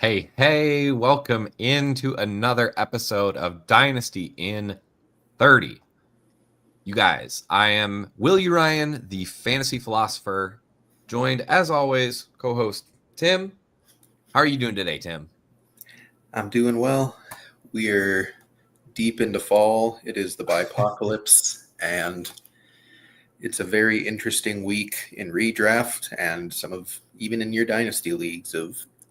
Hey, welcome into another episode of Dynasty in 30. You guys, I am Willie Ryan, the fantasy philosopher, joined as always, co-host Tim. How are you doing today, Tim? I'm doing well. We are deep into fall. It is the bipocalypse, and it's a very interesting week in redraft and even in your dynasty leagues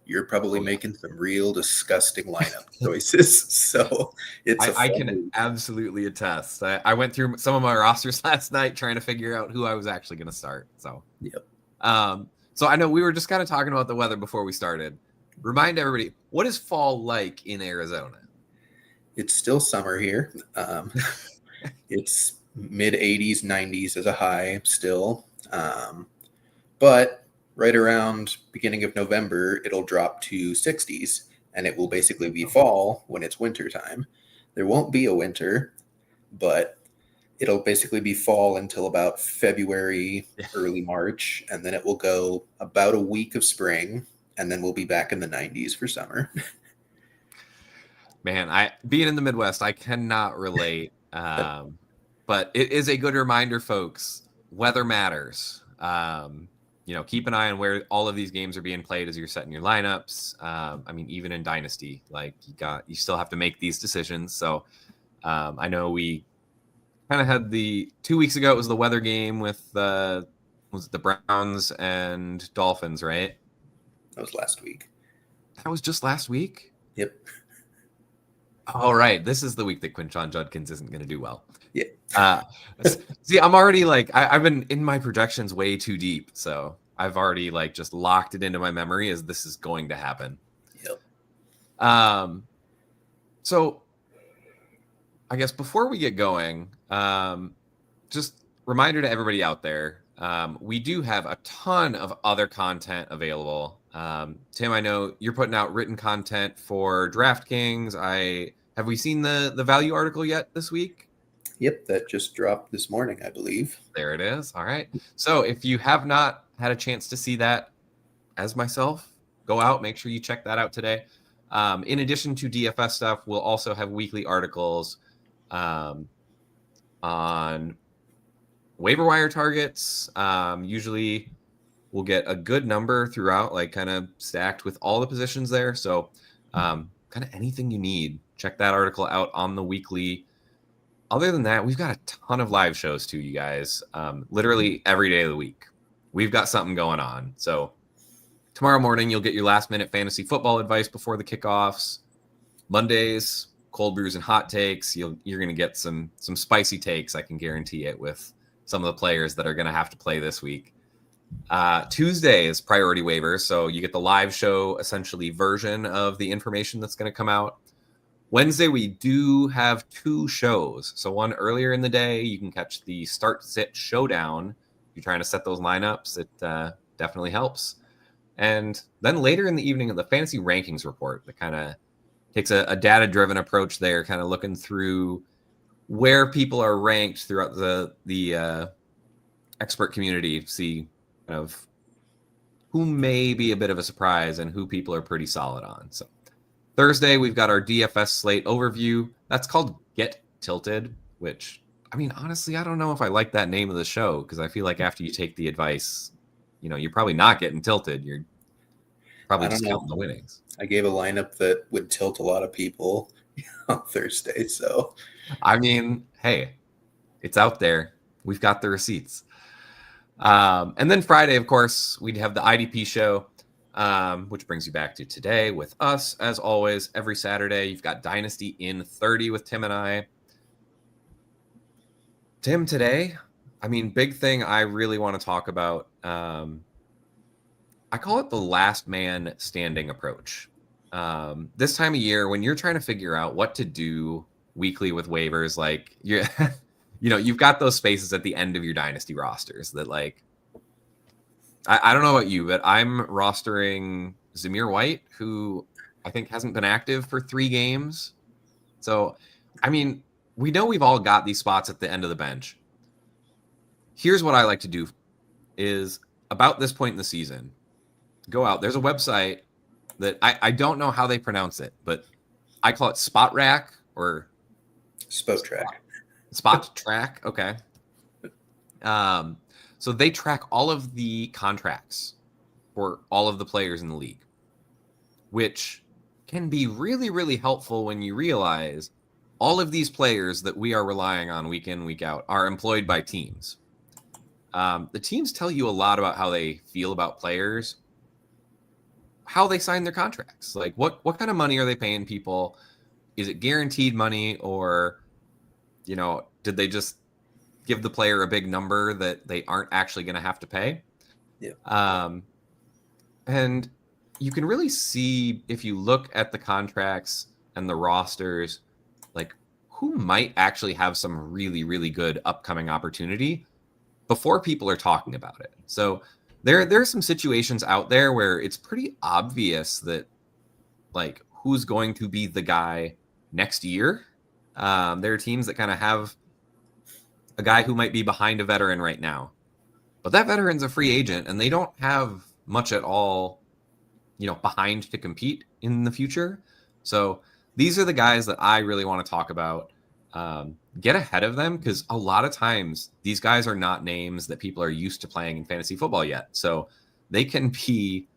you're probably making some real disgusting lineup choices. So it's I can absolutely attest. I went through some of my rosters last night trying to figure out who I was actually going to start. Yep. So I know we were just kind of talking about the weather before we started. Remind everybody, what is fall like in Arizona? It's still summer here. It's mid 80s, 90s as a high still. But right around beginning of November, it'll drop to 60s, and it will basically be fall when it's winter time. There won't be a winter, but it'll basically be fall until about February, early March, and then it will go about a week of spring, and then we'll be back in the 90s for summer. Man, being in the Midwest, I cannot relate. But it is a good reminder, folks. Weather matters. Keep an eye on where all of these games are being played as you're setting your lineups. Even in Dynasty, you still have to make these decisions. So I know we kind of had 2 weeks ago. It was the weather game with was it the Browns and Dolphins, right? That was last week. That was just last week? Yep. All right. This is the week that Quinshon Judkins isn't going to do well. Yeah. See, I'm already I've been in my projections way too deep. So I've already just locked it into my memory as this is going to happen. Yep. So I guess before we get going, just reminder to everybody out there, we do have a ton of other content available. Tim, I know you're putting out written content for DraftKings. Have we seen the value article yet this week? Yep, that just dropped this morning, I believe. There it is. All right. So if you have not had a chance to see that, as myself, go out, make sure you check that out today. In addition to DFS stuff, we'll also have weekly articles on waiver wire targets. Usually we'll get a good number throughout, kind of stacked with all the positions there. So kind of anything you need, check that article out on the weekly. Other than that, we've got a ton of live shows too, you guys. Literally every day of the week, we've got something going on. So tomorrow morning, you'll get your last minute fantasy football advice before the kickoffs. Mondays, cold brews and hot takes. You're going to get some spicy takes. I can guarantee it with some of the players that are going to have to play this week. Tuesday is priority waivers. So you get the live show, essentially version of the information that's going to come out. Wednesday, we do have 2 shows. So one earlier in the day, you can catch the start sit showdown. If you're trying to set those lineups, it definitely helps. And then later in the evening, the fantasy rankings report that kind of takes a data-driven approach there, kind of looking through where people are ranked throughout the expert community, see kind of who may be a bit of a surprise and who people are pretty solid on. So Thursday, we've got our DFS slate overview. That's called Get Tilted, which, honestly, I don't know if I like that name of the show because I feel like after you take the advice, you're probably not getting tilted. You're probably just counting the winnings. I gave a lineup that would tilt a lot of people on Thursday. So, hey, it's out there. We've got the receipts. And then Friday, of course, we'd have the IDP show, which brings you back to today with us. As always, every Saturday, you've got Dynasty in 30 with Tim and I. Tim, today, big thing I really want to talk about. I call it the last man standing approach. This time of year, when you're trying to figure out what to do weekly with waivers, you've got those spaces at the end of your dynasty rosters that I don't know about you, but I'm rostering Zamir White, who I think hasn't been active for 3 games. So, we know we've all got these spots at the end of the bench. Here's what I like to do is about this point in the season, go out. There's a website that I don't know how they pronounce it, but I call it Spotrac or Spotrac. Spotrac. Okay. So they track all of the contracts for all of the players in the league, which can be really, really helpful when you realize all of these players that we are relying on week in, week out are employed by teams. The teams tell you a lot about how they feel about players, how they sign their contracts. Like what kind of money are they paying people? Is it guaranteed money, or did they just give the player a big number that they aren't actually going to have to pay? Yeah. And you can really see, if you look at the contracts and the rosters, like who might actually have some really, really good upcoming opportunity before people are talking about it. So there are some situations out there where it's pretty obvious that like who's going to be the guy next year. There are teams that kind of have a guy who might be behind a veteran right now, but that veteran's a free agent and they don't have much at all, behind to compete in the future. So these are the guys that I really want to talk about. Get ahead of them, because a lot of times these guys are not names that people are used to playing in fantasy football yet. So they can be,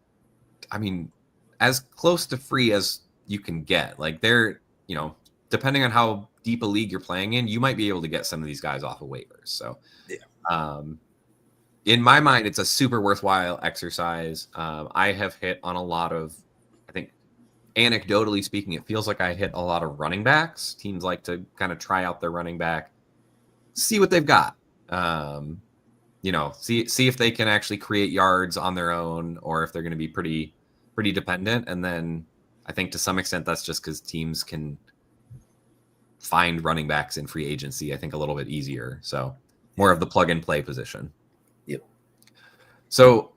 as close to free as you can get. Like they're, depending on how deep a league you're playing in, you might be able to get some of these guys off of waivers. So, in my mind, it's a super worthwhile exercise. I have hit on a lot of, I think, anecdotally speaking, it feels like I hit a lot of running backs. Teams like to kind of try out their running back, see what they've got. See if they can actually create yards on their own, or if they're going to be pretty dependent. And then I think to some extent that's just because teams can find running backs in free agency, I think, a little bit easier. So more of the plug and play position. Yep. So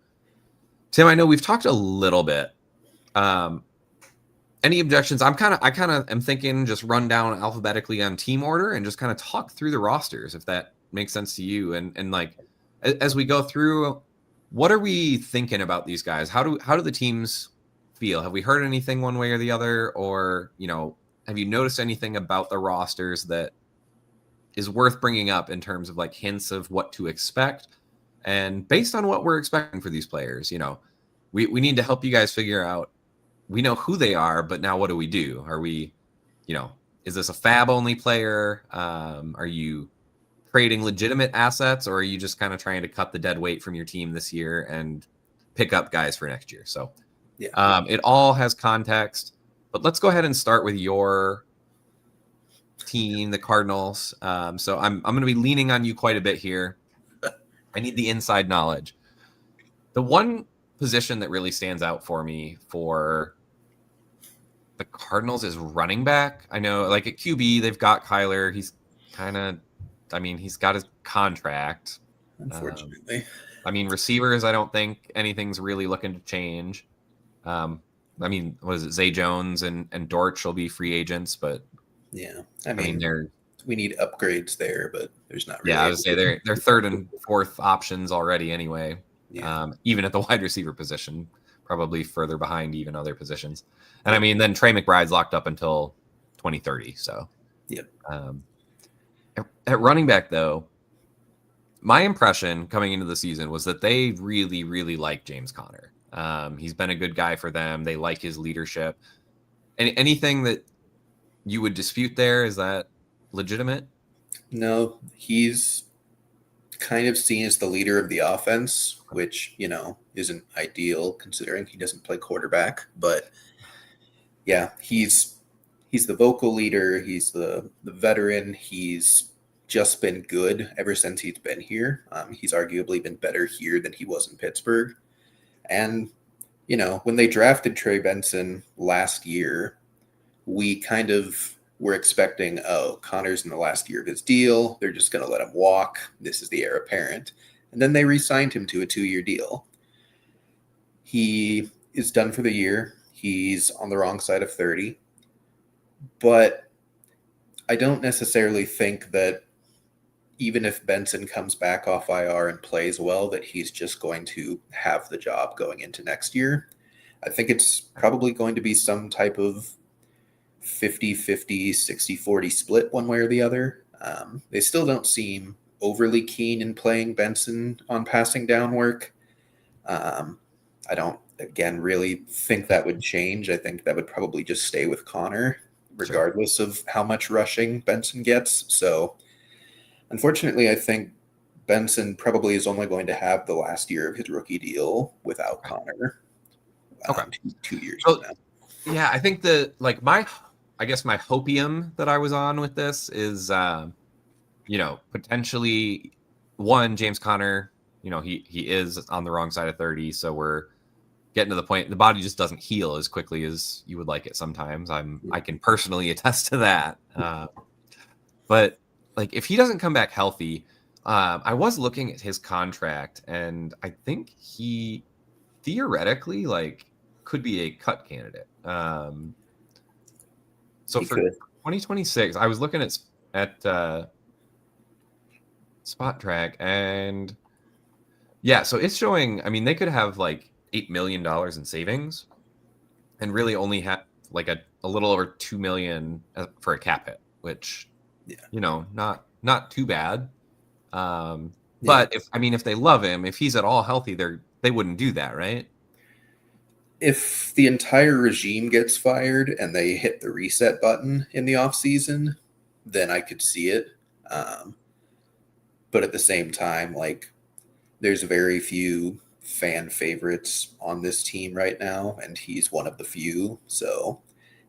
Tim, I know we've talked a little bit. Any objections? I kind of am thinking just run down alphabetically on team order and just kind of talk through the rosters, if that makes sense to you. And like, as we go through, what are we thinking about these guys? How do the teams feel? Have we heard anything one way or the other? Or, have you noticed anything about the rosters that is worth bringing up in terms of like hints of what to expect? And based on what we're expecting for these players, we need to help you guys figure out, we know who they are, but now what do we do? Are we, is this a fab only player? Are you trading legitimate assets, or are you just kind of trying to cut the dead weight from your team this year and pick up guys for next year? So it all has context, but let's go ahead and start with your team, the Cardinals. So I'm going to be leaning on you quite a bit here. I need the inside knowledge. The one position that really stands out for me for the Cardinals is running back. I know, like at QB, they've got Kyler. He's kind of, he's got his contract. Unfortunately. Receivers, I don't think anything's really looking to change. What is it? Zay Jones and Dortch will be free agents, but yeah, we need upgrades there, but there's not really. Yeah, I would say they're third and fourth options already anyway. Yeah. Even at the wide receiver position, probably further behind even other positions. And then Trey McBride's locked up until 2030. So, yep. At running back, though, my impression coming into the season was that they really, really like James Conner. He's been a good guy for them. They like his leadership. Anything that you would dispute there? Is that legitimate? No, he's kind of seen as the leader of the offense, which, isn't ideal considering he doesn't play quarterback. But yeah, he's the vocal leader. He's the veteran. He's just been good ever since he's been here. He's arguably been better here than he was in Pittsburgh. And, when they drafted Trey Benson last year, we kind of were expecting, Connor's in the last year of his deal. They're just going to let him walk. This is the heir apparent. And then they re-signed him to a 2-year deal. He is done for the year. He's on the wrong side of 30. But I don't necessarily think that even if Benson comes back off IR and plays well, that he's just going to have the job going into next year. I think it's probably going to be some type of 50-50, 60-40 split one way or the other. They still don't seem overly keen in playing Benson on passing down work. I don't, again, really think that would change. I think that would probably just stay with Connor, regardless of how much rushing Benson gets. So, unfortunately, I think Benson probably is only going to have the last year of his rookie deal without Connor. Okay. 2 years So, from now. yeah, I think I guess my hopium that I was on with this is, potentially one, James Conner, he is on the wrong side of 30. So we're getting to the point, the body just doesn't heal as quickly as you would like it sometimes. I can personally attest to that. But like, if he doesn't come back healthy, I was looking at his contract, and I think he theoretically could be a cut candidate. So He for could. 2026, I was looking at Spot Track, and yeah, so it's showing. I mean, they could have like $8 million in savings, and really only have like a little over 2 million for a cap hit, which not too bad. But if they love him, if he's at all healthy, they wouldn't do that, right? If the entire regime gets fired and they hit the reset button in the offseason, then I could see it. But at the same time, there's very few fan favorites on this team right now, and he's one of the few. So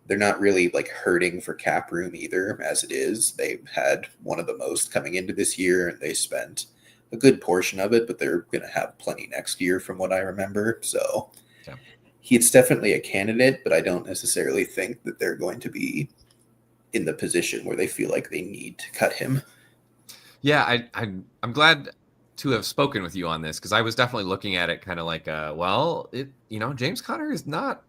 they're not really hurting for cap room either, as it is. They've had one of the most coming into this year, and they spent a good portion of it, but they're going to have plenty next year from what I remember. So he's definitely a candidate, but I don't necessarily think that they're going to be in the position where they feel like they need to cut him. Yeah, I'm glad to have spoken with you on this, because I was definitely looking at it kind of James Conner is not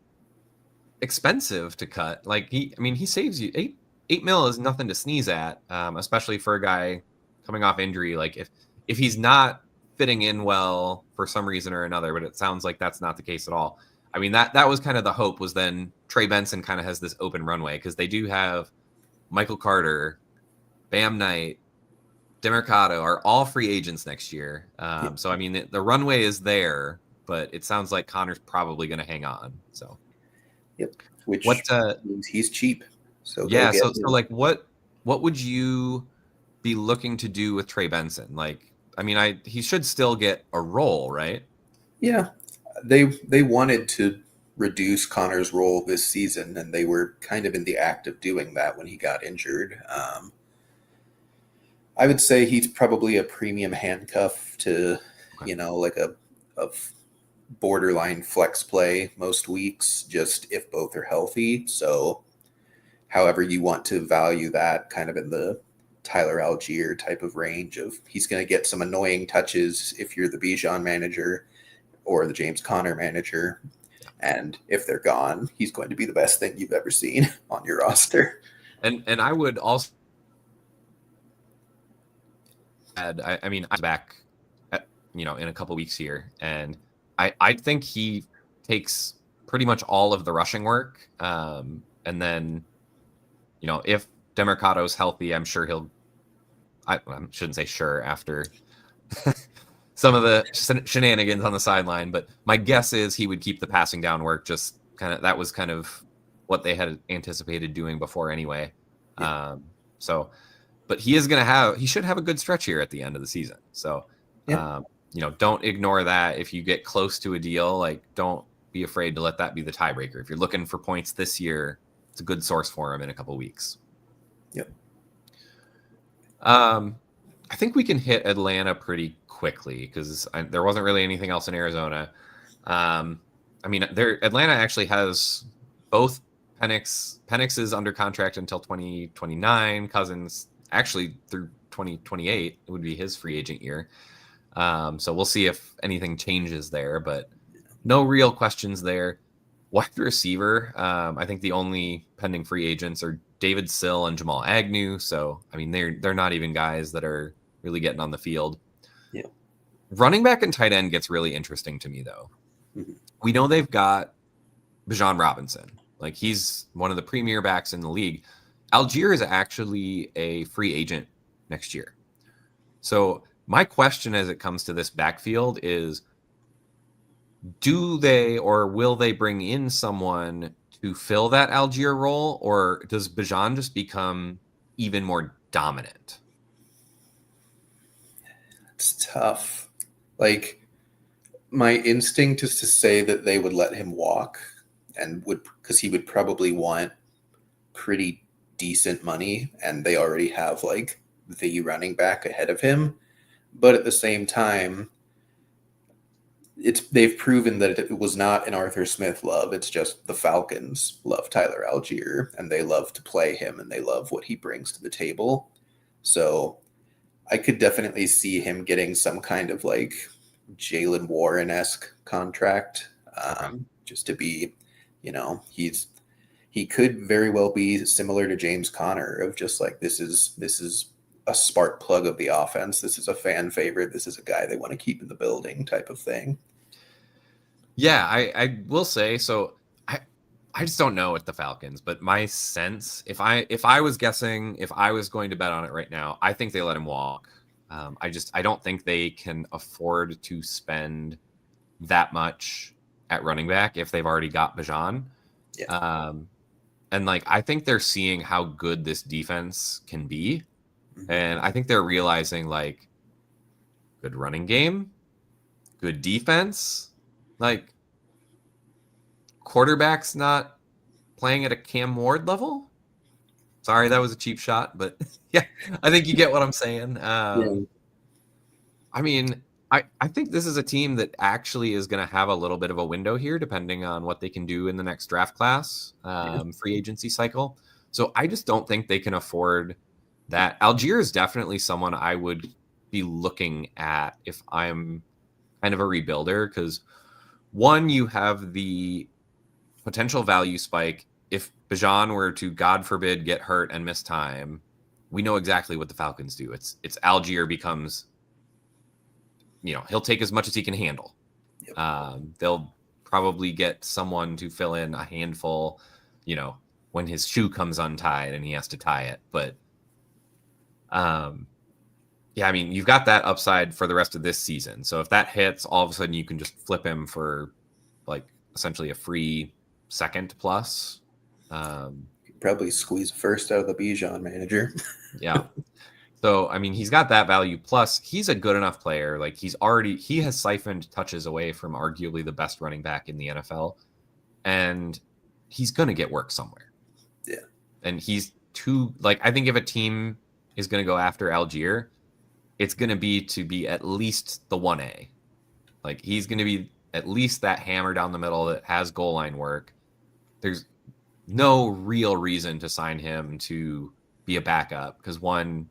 expensive to cut. He saves you $8 million is nothing to sneeze at, especially for a guy coming off injury. If he's not fitting in well for some reason or another, but it sounds like that's not the case at all. I mean, that was kind of the hope, was then Trey Benson kind of has this open runway, because they do have Michael Carter, Bam Knight, Demercado are all free agents next year. So, I mean, the runway is there, but it sounds like Connor's probably going to hang on. So, which means he's cheap. So yeah. So what would you be looking to do with Trey Benson? He should still get a role, right? Yeah. They wanted to reduce Connor's role this season, and they were kind of in the act of doing that when he got injured. I would say he's probably a premium handcuff to, a borderline flex play most weeks, just if both are healthy. So however you want to value that, kind of in the Tyler Algier type of range of, he's going to get some annoying touches if you're the Bijan manager or the James Conner manager. And if they're gone, he's going to be the best thing you've ever seen on your roster. And I would also add, I'm back in a couple weeks here, and I think he takes pretty much all of the rushing work. And then, if Demercado's healthy, I'm sure I shouldn't say sure after some of the shenanigans on the sideline, but my guess is he would keep the passing down work. Just that was kind of what they had anticipated doing before anyway. Yeah. But he should have a good stretch here at the end of the season. So, don't ignore that. If you get close to a deal, don't be afraid to let that be the tiebreaker. If you're looking for points this year, it's a good source for him in a couple of weeks. Yep. I think we can hit Atlanta pretty quickly, because there wasn't really anything else in Arizona. Atlanta actually has both Penix. Penix is under contract until 2029. Cousins actually through 2028. It would be his free agent year. So we'll see if anything changes there, but no real questions there. Wide receiver, I think the only pending free agents are David Sill and Jamal Agnew. So, they're not even guys that are really getting on the field. Yeah. Running back and tight end gets really interesting to me, though. Mm-hmm. We know they've got Bijan Robinson. Like, he's one of the premier backs in the league. Algier is actually a free agent next year. So my question as it comes to this backfield is, do they or will they bring in someone to fill that Algier role, or does Bijan just become even more dominant? It's tough. Like, my instinct is to say that they would let him walk and would, because he would probably want pretty decent money and they already have like the running back ahead of him. But at the same time, they've proven that it was not an Arthur Smith love. It's just the Falcons love Tyler Algier and they love to play him and they love what he brings to the table. So I could definitely see him getting some kind of like Jalen Warren-esque contract, just to be, he could very well be similar to James Conner of just like, this is a spark plug of the offense. This is a fan favorite. This is a guy they want to keep in the building type of thing. Yeah, I will say, so I just don't know with the Falcons, but my sense, if I was guessing, if I was going to bet on it right now, I think they let him walk. I don't think they can afford to spend that much at running back if they've already got Bijan. Yeah. And like, I think they're seeing how good this defense can be. And I think they're realizing like, good running game, good defense, like quarterback's not playing at a Cam Ward level. Sorry, that was a cheap shot, but yeah, I think you get what I'm saying. I mean, I think this is a team that actually is going to have a little bit of a window here, depending on what they can do in the next draft class, free agency cycle. So I just don't think they can afford that. Algier is definitely someone I would be looking at if I'm kind of a rebuilder, because one, you have the potential value spike. If Bijan were to, God forbid, get hurt and miss time, we know exactly what the Falcons do. It's Algier becomes, he'll take as much as he can handle. Yep. They'll probably get someone to fill in a handful, when his shoe comes untied and he has to tie it. But yeah, I mean, you've got that upside for the rest of this season. So if that hits, all of a sudden you can just flip him for like essentially a free second plus. Probably squeeze first out of the Bijan manager. Yeah. So, I mean, he's got that value. Plus, he's a good enough player. Like, he has siphoned touches away from arguably the best running back in the NFL. And he's going to get work somewhere. Yeah. And he's I think if a team is going to go after Algier, it's going to be at least the 1A. Like, he's going to be at least that hammer down the middle that has goal line work. There's no real reason to sign him to be a backup because, one,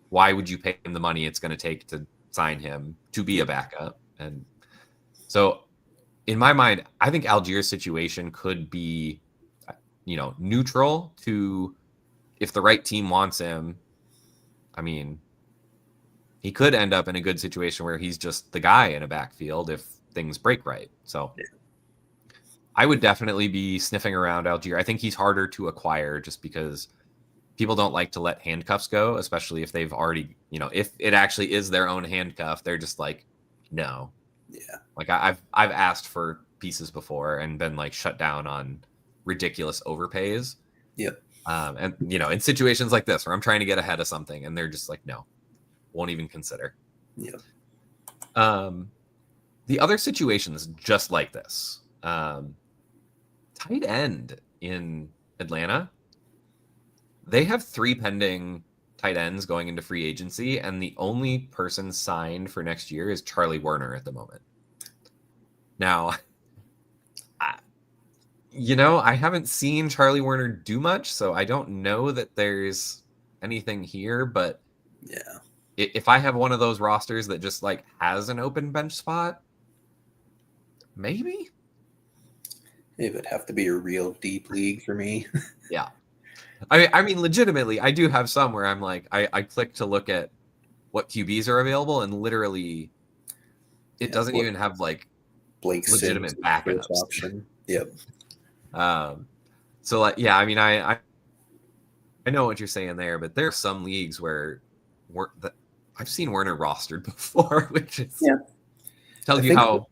why would you pay him the money it's going to take to sign him to be a backup? And so in my mind, I think Algier's situation could be, neutral to, if the right team wants him. I mean, he could end up in a good situation where he's just the guy in a backfield if things break right. So I would definitely be sniffing around Algier. I think he's harder to acquire just because people don't like to let handcuffs go, especially if they've already, if it actually is their own handcuff, they're just like, no. Yeah. Like I've asked for pieces before and been like shut down on ridiculous overpays. Yep. And in situations like this where I'm trying to get ahead of something and they're just like, no, won't even consider. Yep. The other situations just like this, tight end in Atlanta, they have 3 pending tight ends going into free agency, and the only person signed for next year is Charlie Werner at the moment. Now, I haven't seen Charlie Werner do much, so I don't know that there's anything here, but yeah, if I have one of those rosters that just like has an open bench spot, maybe it would have to be a real deep league for me. Yeah. I mean, legitimately, I do have some where I'm like, I click to look at what QBs are available, and literally, it doesn't even have like Blake legitimate Sims backups. option. Yep. Um, so like, yeah, I mean, I know what you're saying there, but there are some leagues where I've seen Werner rostered before, which is Yeah, I tells you think. how.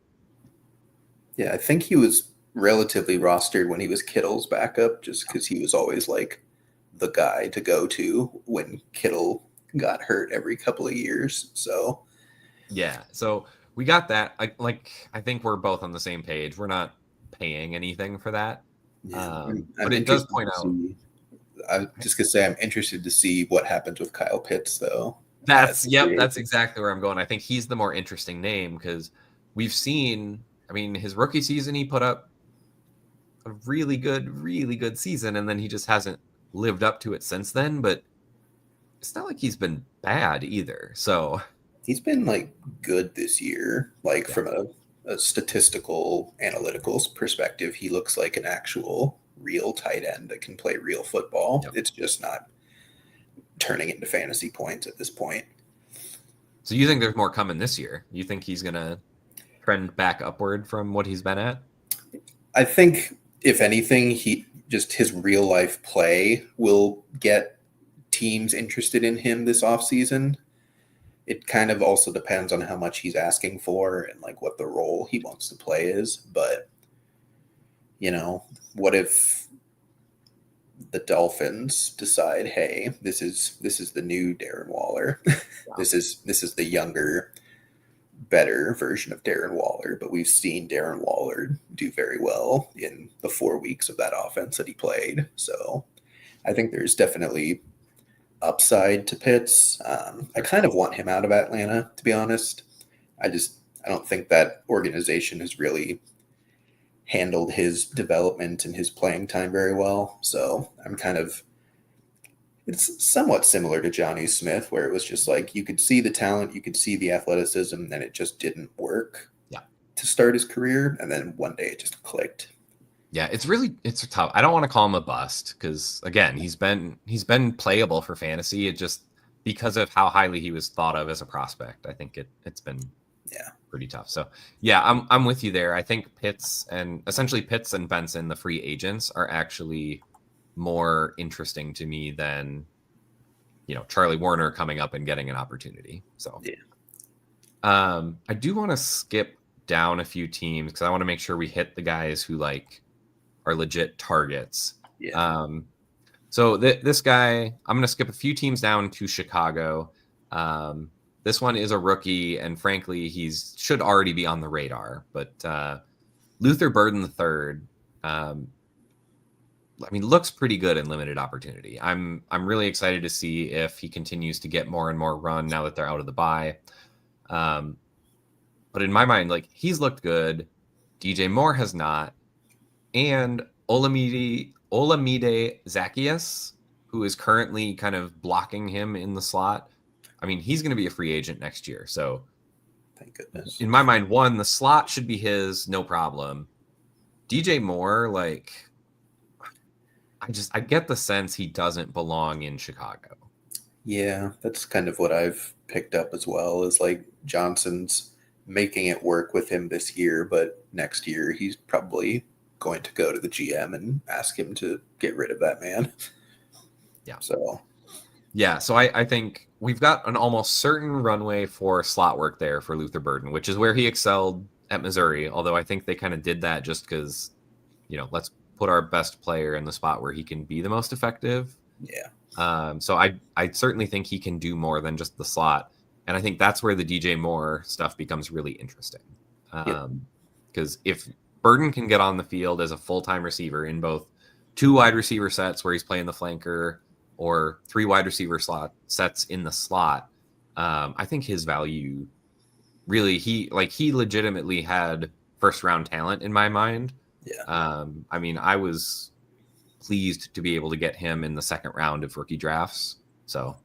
Yeah, I think he was relatively rostered when he was Kittle's backup, just because he was always like the guy to go to when Kittle got hurt every couple of years. So Yeah, so we got that. I think we're both on the same page. We're not paying anything for that, yeah, I'm but it does interested point to out. see. I'm just gonna say I'm interested to see what happens with Kyle Pitts though. That's exactly where I'm going. I think he's the more interesting name because we've seen, I mean, his rookie season, he put up a really good season, and then he just hasn't lived up to it since then. But it's not like he's been bad either. So, He's been like good this year, like yeah, from a statistical analytical perspective. He looks like an actual real tight end that can play real football. yep. It's just not turning into fantasy points at this point. So you think there's more coming this year? You think he's gonna trend back upward from what he's been at? I think if anything, he just his real life play will get teams interested in him this offseason. It kind of also depends on how much he's asking for and like what the role he wants to play is. But what if the Dolphins decide, hey, this is the new Darren Waller. This is the younger, better version of Darren Waller, but we've seen Darren Waller do very well in the 4 weeks of that offense that he played. So I think there's definitely upside to Pitts. I kind of want him out of Atlanta, to be honest. I don't think that organization has really handled his development and his playing time very well. So it's somewhat similar to Johnny Smith, where it was just like you could see the talent, you could see the athleticism, and it just didn't work Yeah. to start his career. And then one day it just clicked. Yeah, it's tough. I don't want to call him a bust because again, he's been playable for fantasy. It just because of how highly he was thought of as a prospect, I think it's been Yeah. pretty tough. So yeah, I'm with you there. I think Pitts and Benson, the free agents, are actually more interesting to me than Charlie Warner coming up and getting an opportunity. So Yeah. I do want to skip down a few teams because I want to make sure we hit the guys who are legit targets. Yeah. So this guy, I'm going to skip a few teams down to Chicago. This one is a rookie, and frankly, should already be on the radar. But Luther Burden III, looks pretty good in limited opportunity. I'm really excited to see if he continues to get more and more run now that they're out of the bye. But in my mind, he's looked good. DJ Moore has not. And Olamide Zacchaeus, who is currently kind of blocking him in the slot. He's going to be a free agent next year. So Thank goodness. in my mind, one, the slot should be his, no problem. DJ Moore, I get the sense he doesn't belong in Chicago. Yeah, that's kind of what I've picked up as well, is like Johnson's making it work with him this year, but next year he's probably going to go to the GM and ask him to get rid of that man. Yeah. So I think we've got an almost certain runway for slot work there for Luther Burden, which is where he excelled at Missouri. Although I think they kind of did that just because, let's put our best player in the spot where he can be the most effective. Yeah. So I certainly think he can do more than just the slot. And I think that's where the DJ Moore stuff becomes really interesting. Because if Burden can get on the field as a full-time receiver in both 2 wide receiver sets where he's playing the flanker or 3 wide receiver slot sets in the slot, I think his value really, he legitimately had first-round talent in my mind. Yeah. I was pleased to be able to get him in the second round of rookie drafts. So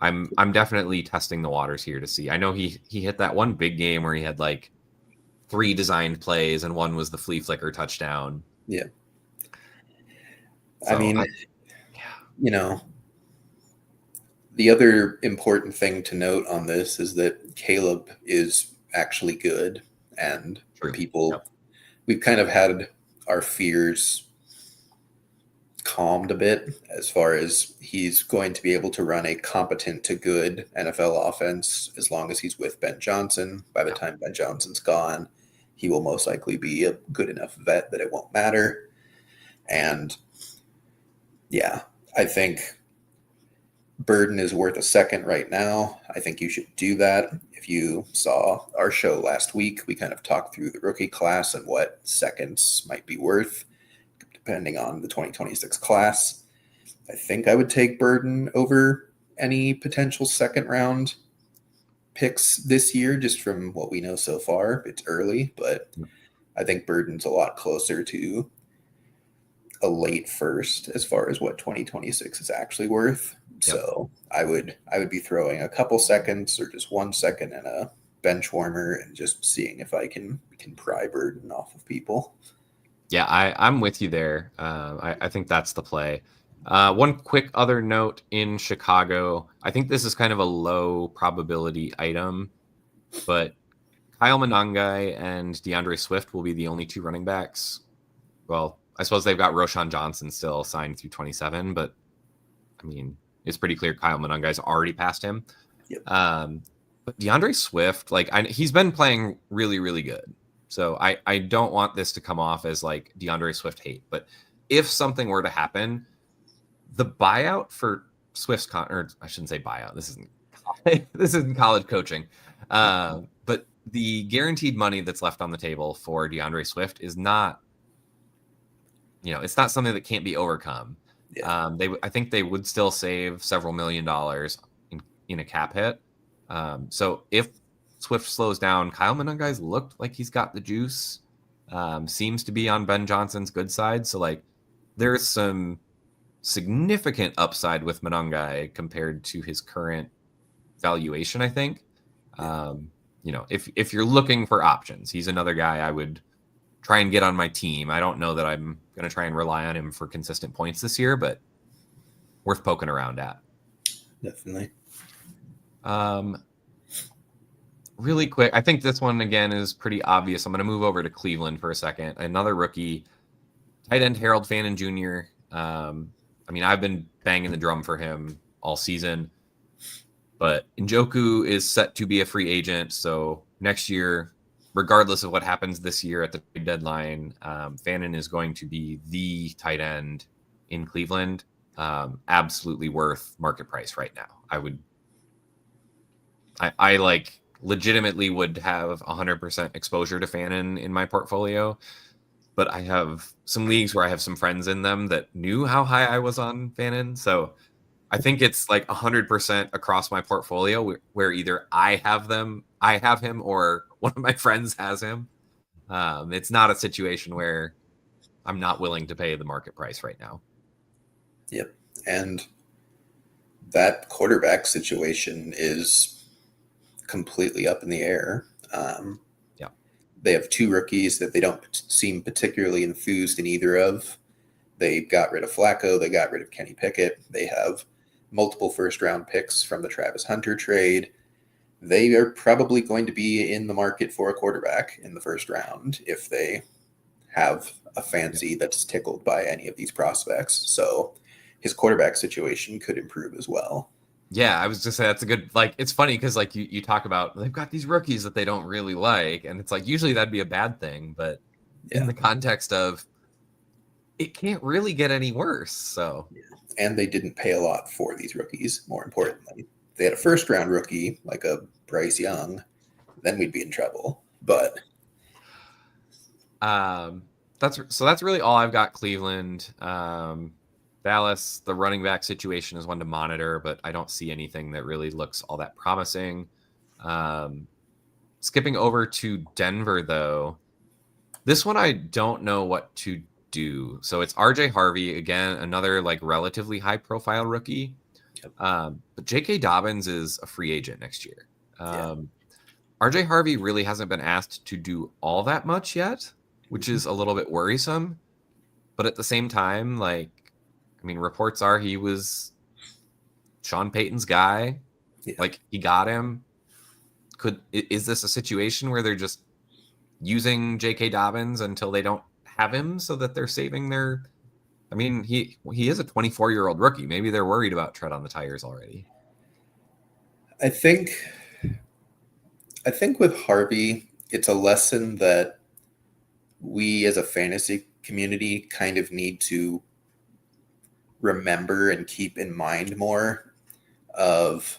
I'm definitely testing the waters here to see. I know he hit that one big game where he had 3 designed plays and one was the flea flicker touchdown. Yeah. So the other important thing to note on this is that Caleb is actually good, and True. we've kind of had our fears calmed a bit as far as he's going to be able to run a competent to good NFL offense as long as he's with Ben Johnson. By the time Ben Johnson's gone, he will most likely be a good enough vet that it won't matter. And yeah, I think Burden is worth a second right now. I think you should do that. If you saw our show last week, we kind of talked through the rookie class and what seconds might be worth depending on the 2026 class. I think I would take Burden over any potential second round picks this year, just from what we know so far. It's early, but I think Burden's a lot closer to a late first as far as what 2026 is actually worth. Yep. So I would be throwing a couple seconds or just 1 second in a bench warmer and just seeing if I can pry Burden off of people. Yeah, I'm with you there. I think that's the play. One quick other note in Chicago, I think this is kind of a low probability item, but Kyle Monangai and DeAndre Swift will be the only two running backs. Well, I suppose they've got Roschon Johnson still signed through 27, but I mean, it's pretty clear Kyle Monangai's already passed him. Yep. But DeAndre Swift, he's been playing really, really good. So I don't want this to come off as like DeAndre Swift hate. But if something were to happen, the buyout for Swift's or I shouldn't say buyout. This isn't college coaching. But the guaranteed money that's left on the table for DeAndre Swift is not, it's not something that can't be overcome. Yeah. I think they would still save several $1 million in a cap hit. So if Swift slows down, Kyle Monangai's looked like he's got the juice. Seems to be on Ben Johnson's good side. So there's some significant upside with Monangai compared to his current valuation, I think. If you're looking for options, he's another guy I would try and get on my team. I don't know that I'm going to try and rely on him for consistent points this year, but worth poking around at. Definitely. Really quick, I think this one, again, is pretty obvious. I'm going to move over to Cleveland for a second. Another rookie, tight end Harold Fannin Jr. I've been banging the drum for him all season, but Njoku is set to be a free agent. So next year, regardless of what happens this year at the deadline, Fannin is going to be the tight end in Cleveland. Absolutely worth market price right now. I legitimately would have 100% exposure to Fannin in my portfolio, but I have some leagues where I have some friends in them that knew how high I was on Fannin. So I think it's 100% across my portfolio where either I have him or one of my friends has him. It's not a situation where I'm not willing to pay the market price right now. Yep. And that quarterback situation is completely up in the air. They have two rookies that they don't seem particularly enthused in either of. They got rid of Flacco. They got rid of Kenny Pickett. They have multiple first-round picks from the Travis Hunter trade. They are probably going to be in the market for a quarterback in the first round if they have a fancy that's tickled by any of these prospects. So his quarterback situation could improve as well. Yeah, I was just saying that's a good, it's funny because you talk about they've got these rookies that they don't really like, and it's usually that'd be a bad thing, but in the context of it can't really get any worse. So and they didn't pay a lot for these rookies. More importantly, they had a first round rookie like a Bryce Young, then we'd be in trouble. But that's really all I've got. Cleveland. Dallas, the running back situation is one to monitor, but I don't see anything that really looks all that promising. Skipping over to Denver, though, this one I don't know what to do. So it's RJ Harvey, again, another relatively high-profile rookie. But J.K. Dobbins is a free agent next year. RJ Harvey really hasn't been asked to do all that much yet, which is a little bit worrisome. But at the same time, reports are he was Sean Payton's guy. Yeah. He got him. Is this a situation where they're just using J.K. Dobbins until they don't have him so that they're saving their I mean, he is a 24-year-old rookie. Maybe they're worried about tread on the tires already. I think with Harvey, it's a lesson that we as a fantasy community kind of need to remember and keep in mind more of.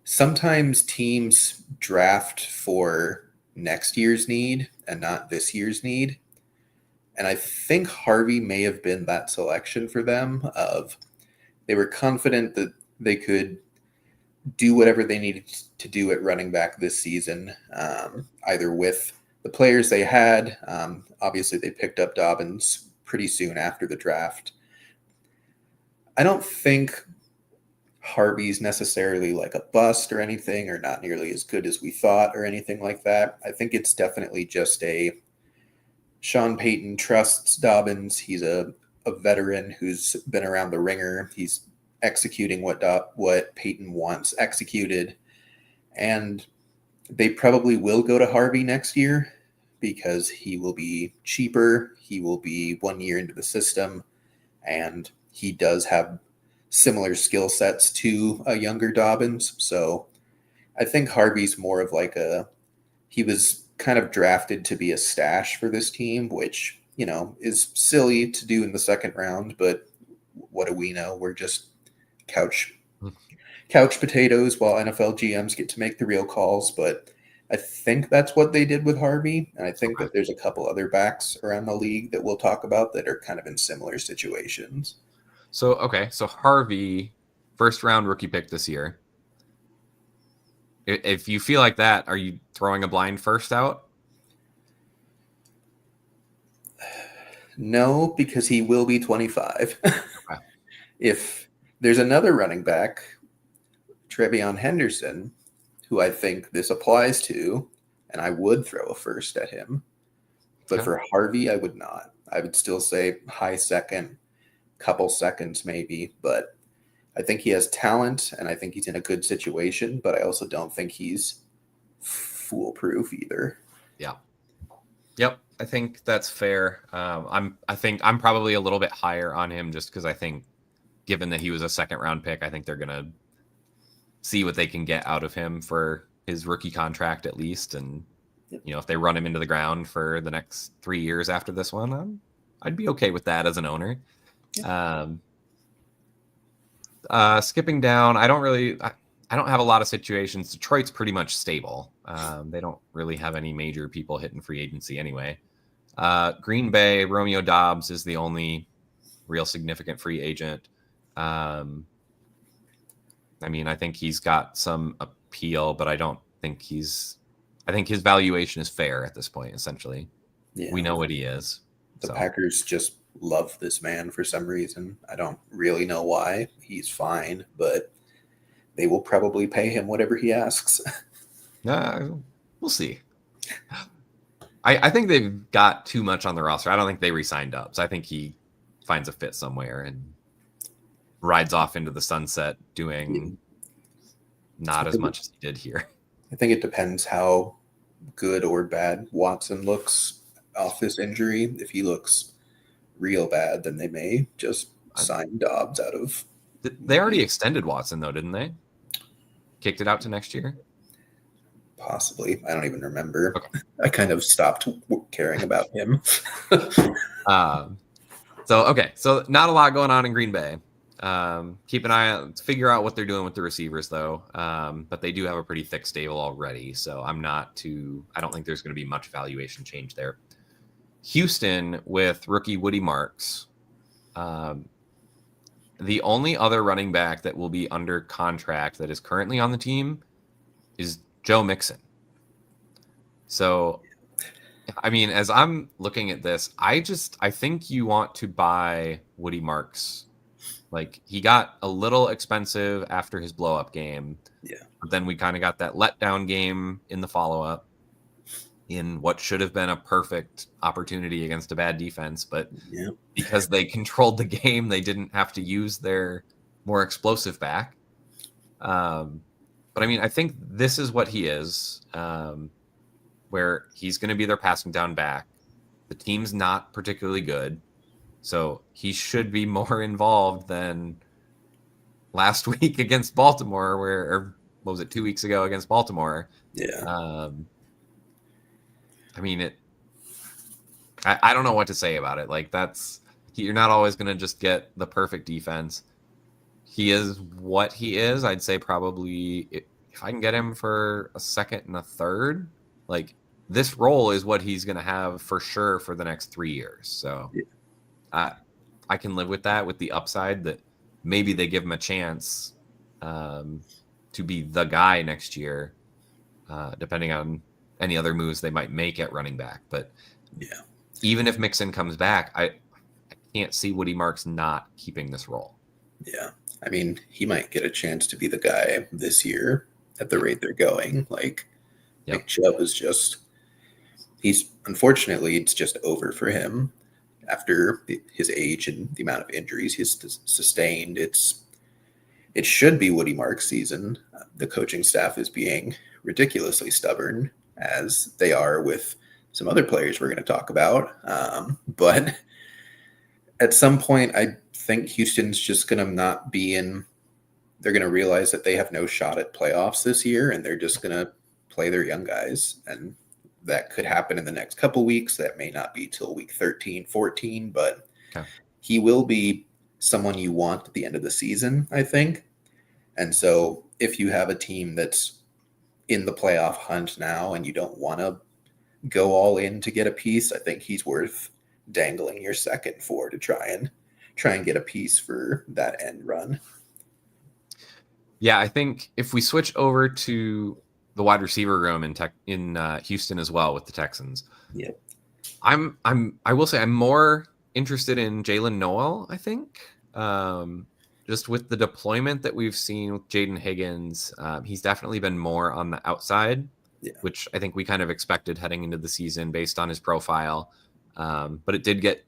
Sometimes teams draft for next year's need and not this year's need. And I think Harvey may have been that selection for them of they were confident that they could do whatever they needed to do at running back this season, either with the players they had. Obviously, they picked up Dobbins pretty soon after the draft. I don't think Harvey's necessarily like a bust or anything, or not nearly as good as we thought or anything like that. I think it's definitely just a Sean Payton trusts Dobbins. He's a veteran who's been around the ringer. He's executing what Payton wants executed. And they probably will go to Harvey next year because he will be cheaper. He will be 1 year into the system, and he does have similar skill sets to a younger Dobbins. So I think Harvey's more of like he was kind of drafted to be a stash for this team, which, is silly to do in the second round, but what do we know? We're just couch potatoes while NFL GMs get to make the real calls. But I think that's what they did with Harvey. And I think that there's a couple other backs around the league that we'll talk about that are kind of in similar situations. So Harvey, first round rookie pick this year. If you feel like that, are you throwing a blind first out? No, because he will be 25. Okay. If there's another running back, Trevion Henderson, who I think this applies to, and I would throw a first at him. But for Harvey, I would not. I would still say high second, couple seconds maybe, but I think he has talent and I think he's in a good situation, but I also don't think he's foolproof either. Yeah. Yep. I think that's fair. I think I'm probably a little bit higher on him just because I think given that he was a second round pick, I think they're going to see what they can get out of him for his rookie contract at least. And, if they run him into the ground for the next 3 years after this one, I'd be okay with that as an owner. Skipping down, I don't have a lot of situations. Detroit's pretty much stable. They don't really have any major people hitting free agency anyway. Green Bay, Romeo Doubs is the only real significant free agent. I think he's got some appeal, but I think his valuation is fair at this point, essentially. Yeah. We know what he is. The Packers just love this man for some reason. I don't really know why. He's fine, but they will probably pay him whatever he asks. We'll see. I think they've got too much on the roster. I don't think they re-signed up. So I think he finds a fit somewhere and rides off into the sunset doing not as much as he did here. I think it depends how good or bad Watson looks off this injury. If he looks real bad, then they may just sign Dobbs out of. They already extended Watson, though, didn't they? Kicked it out to next year? Possibly. I don't even remember. Okay. I kind of stopped caring about him. So not a lot going on in Green Bay. Keep an eye out, figure out what they're doing with the receivers, though. But they do have a pretty thick stable already, so I don't think there's going to be much valuation change there. Houston with rookie Woody Marks. The only other running back that will be under contract that is currently on the team is Joe Mixon. So, as I'm looking at this, I think you want to buy Woody Marks. Like, he got a little expensive after his blow-up game. Yeah. But then we kind of got that letdown game in the follow-up in what should have been a perfect opportunity against a bad defense. But because they controlled the game, they didn't have to use their more explosive back. But I think this is what he is, where he's going to be their passing down back. The team's not particularly good. So he should be more involved than last week against Baltimore, or what was it, 2 weeks ago against Baltimore? Yeah. I mean, I don't know what to say about it. Like, you're not always going to just get the perfect defense. He is what he is. I'd say probably if I can get him for a second and a third, like, this role is what he's going to have for sure for the next 3 years. So I can live with that, with the upside that maybe they give him a chance to be the guy next year, depending on any other moves they might make at running back. But yeah, even if Mixon comes back, I can't see Woody Marks not keeping this role. Yeah. I mean, he might get a chance to be the guy this year at the rate they're going. Like, Nick Chubb is just, unfortunately, it's just over for him after his age and the amount of injuries he's sustained. It should be Woody Marks' season. The coaching staff is being ridiculously stubborn, as they are with some other players we're going to talk about. But at some point, I think Houston's just going to not be in. They're going to realize that they have no shot at playoffs this year, and they're just going to play their young guys. And that could happen in the next couple weeks. That may not be till week 13, 14, but he will be someone you want at the end of the season, I think. And so if you have a team that's in the playoff hunt now and you don't want to go all in to get a piece, I think he's worth dangling your second for to try and get a piece for that end run. Yeah, I think if we switch over to the wide receiver room in Houston as well with the Texans, I will say I'm more interested in Jalen Noel. I think just with the deployment that we've seen with Jaden Higgins, he's definitely been more on the outside, which I think we kind of expected heading into the season based on his profile. But it did get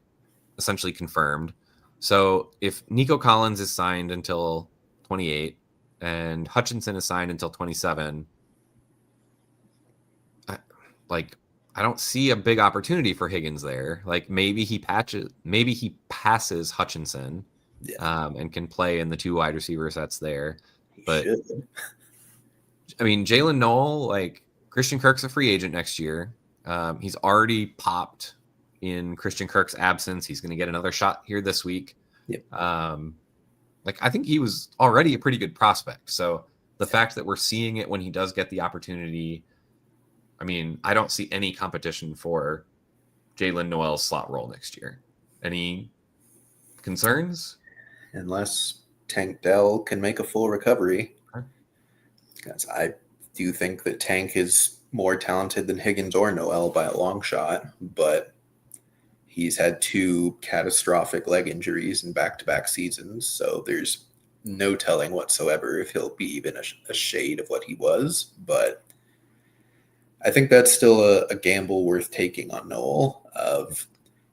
essentially confirmed. So if Nico Collins is signed until 28 and Hutchinson is signed until 27, I don't see a big opportunity for Higgins there. Like, maybe he passes Hutchinson and can play in the two wide receiver sets there. But I mean, Jalen Noel, like, Christian Kirk's a free agent next year. He's already popped in Christian Kirk's absence. He's going to get another shot here this week. I think he was already a pretty good prospect. So the fact that we're seeing it when he does get the opportunity, I mean, I don't see any competition for Jalen Noel's slot role next year. Any concerns? Unless Tank Dell can make a full recovery. Because I do think that Tank is more talented than Higgins or Noel by a long shot, but he's had 2 catastrophic leg injuries in back-to-back seasons, so there's no telling whatsoever if he'll be even a shade of what he was. But I think that's still a gamble worth taking on Noel.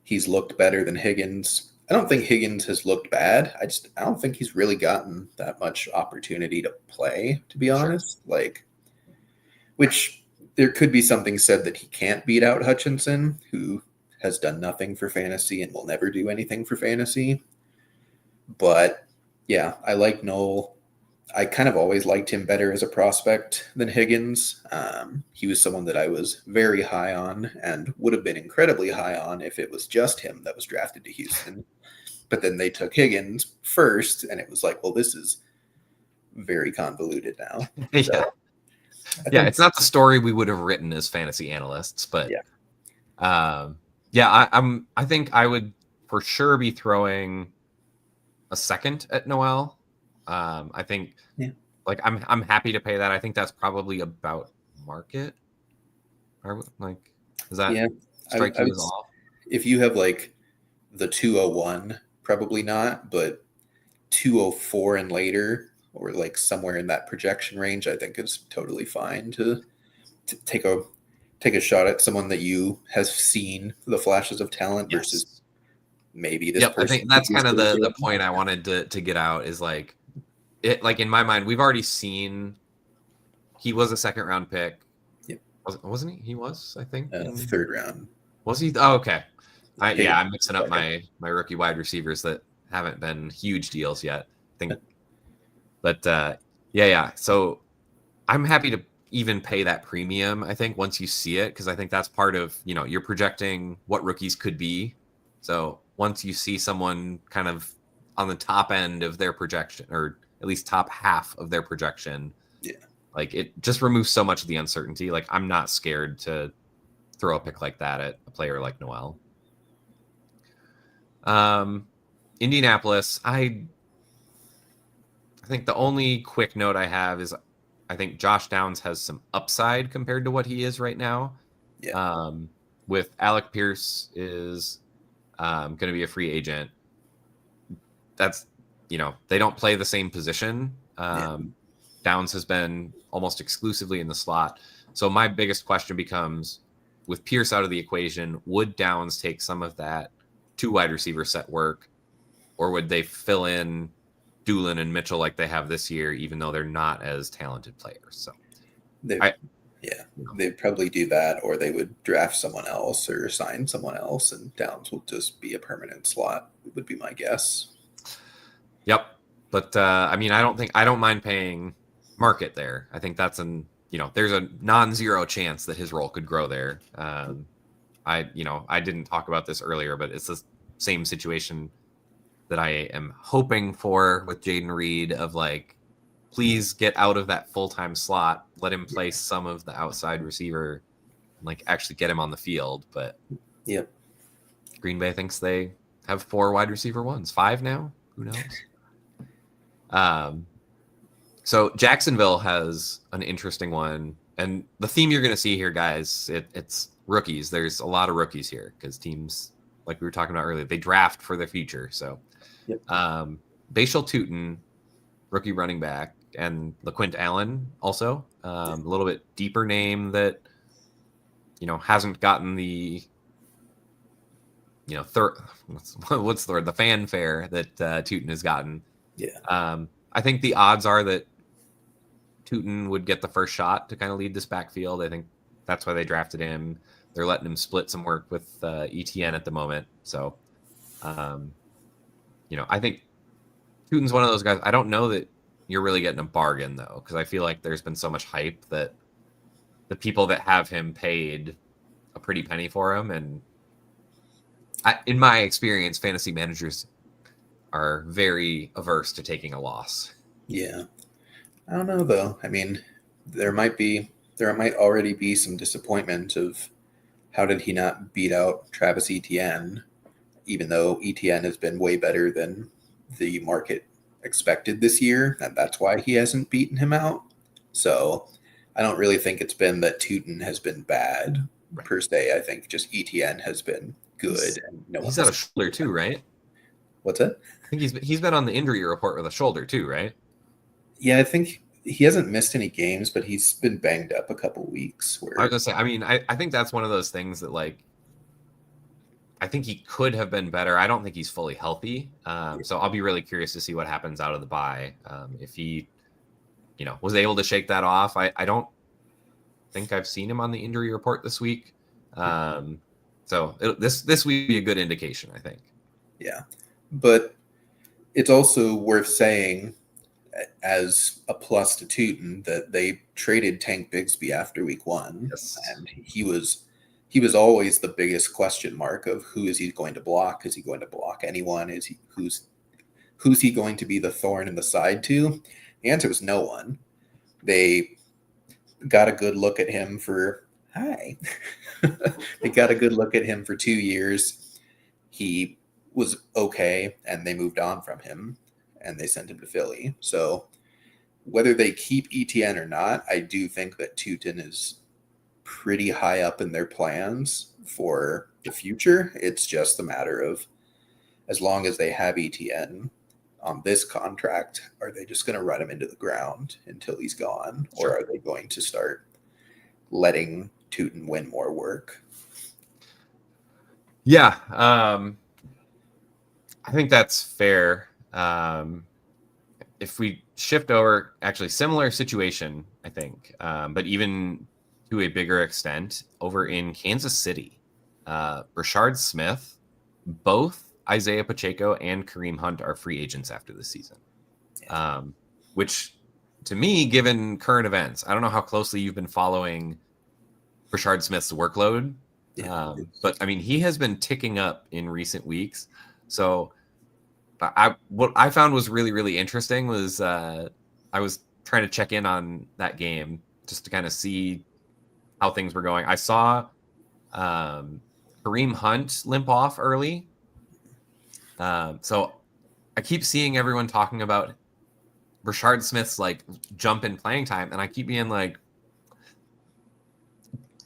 He's looked better than Higgins. I don't think Higgins has looked bad. I don't think he's really gotten that much opportunity to play, to be honest. Which there could be something said that he can't beat out Hutchinson, who has done nothing for fantasy and will never do anything for fantasy. But yeah, I like Noel. I kind of always liked him better as a prospect than Higgins. He was someone that I was very high on and would have been incredibly high on if it was just him that was drafted to Houston. But then they took Higgins first, and it was like, well, this is very convoluted now. It's not the story we would have written as fantasy analysts, but I think I would for sure be throwing a second at Noel. I think I'm happy to pay that. I think that's probably about market. Does that strike you as off? If you have like the 201, probably not, but 204 and later, or like somewhere in that projection range, I think is totally fine to take a shot at someone that you have seen the flashes of talent versus maybe this person. I think that's kind of the point I wanted to get out is like in my mind, we've already seen he was a second round pick. Wasn't he? He was, I think. 3rd round. Was he? Oh, okay. I'm mixing up my rookie wide receivers that haven't been huge deals yet. I think, but yeah. So I'm happy to even pay that premium. I think once you see it, because I think that's part of you're projecting what rookies could be. So once you see someone kind of on the top end of their projection, or at least top half of their projection, like it just removes so much of the uncertainty. Like I'm not scared to throw a pick like that at a player like Noel. Indianapolis, I think the only quick note I have is I think Josh Downs has some upside compared to what he is right now. Yeah. With Alec Pierce is going to be a free agent. That's they don't play the same position. Downs has been almost exclusively in the slot. So my biggest question becomes, with Pierce out of the equation, would Downs take some of that two wide receiver set work, or would they fill in Doolin and Mitchell like they have this year, even though they're not as talented players? So they'd probably do that, or they would draft someone else or sign someone else, and Downs will just be a permanent slot, would be my guess. Yep. But I don't mind paying market there. I think that's there's a non-zero chance that his role could grow there. I didn't talk about this earlier, but it's the same situation that I am hoping for with Jayden Reed of like, please get out of that full-time slot. Let him play some of the outside receiver, and like actually get him on the field. But Green Bay thinks they have 4 wide receiver ones, 5 now. Who knows? So Jacksonville has an interesting one, and the theme you're going to see here, guys, it's rookies. There's a lot of rookies here because teams, like we were talking about earlier, they draft for their future. So Bashal Tutin, rookie running back, and LaQuint Allen also, a little bit deeper name that hasn't gotten the what's the word, the fanfare that Tutin has gotten. I think the odds are that Tutin would get the first shot to kind of lead this backfield. I think that's why they drafted him. They're letting him split some work with ETN at the moment. So, I think Tutin's one of those guys. I don't know that you're really getting a bargain, though, because I feel like there's been so much hype that the people that have him paid a pretty penny for him. And in my experience, fantasy managers are very averse to taking a loss. Yeah. I don't know, though. I mean, there might already be some disappointment of how did he not beat out Travis Etienne, even though Etienne has been way better than the market expected this year, and that's why he hasn't beaten him out. So I don't really think it's been that Tutin has been bad per se. I think just Etienne has been good. He's got a shoulder too, right? What's that? I think he's been on the injury report with a shoulder too, right? Yeah, I think he hasn't missed any games, but he's been banged up a couple weeks. I was gonna say, I think that's one of those things that, like, I think he could have been better. I don't think he's fully healthy. So I'll be really curious to see what happens out of the bye. If he, was able to shake that off. I don't think I've seen him on the injury report this week. So this week be a good indication, I think. Yeah, but it's also worth saying, as a plus to Tutin, that they traded Tank Bigsby after week 1, and he was always the biggest question mark of who is he going to block? Is he going to block anyone? Who's he going to be the thorn in the side to? The answer was no one. They got a good look at him for They got a good look at him for 2 years. He was okay, and they moved on from him, and they sent him to Philly. So whether they keep ETN or not, I do think that Tutin is pretty high up in their plans for the future. It's just a matter of, as long as they have ETN on this contract, are they just going to run him into the ground until he's gone? Or are they going to start letting Tutin win more work? Yeah. I think that's fair. If we shift over, actually similar situation, I think, but even to a bigger extent over in Kansas City, Rashard Smith both Isaiah Pacheco and Kareem Hunt are free agents after this season. Which to me, given current events, I don't know how closely you've been following Rashard Smith's workload. But I mean, he has been ticking up in recent weeks. So what I found was really, really interesting was I was trying to check in on that game just to kind of see how things were going. I saw Kareem Hunt limp off early. So I keep seeing everyone talking about Rashard Smith's like jump in playing time, and I keep being like,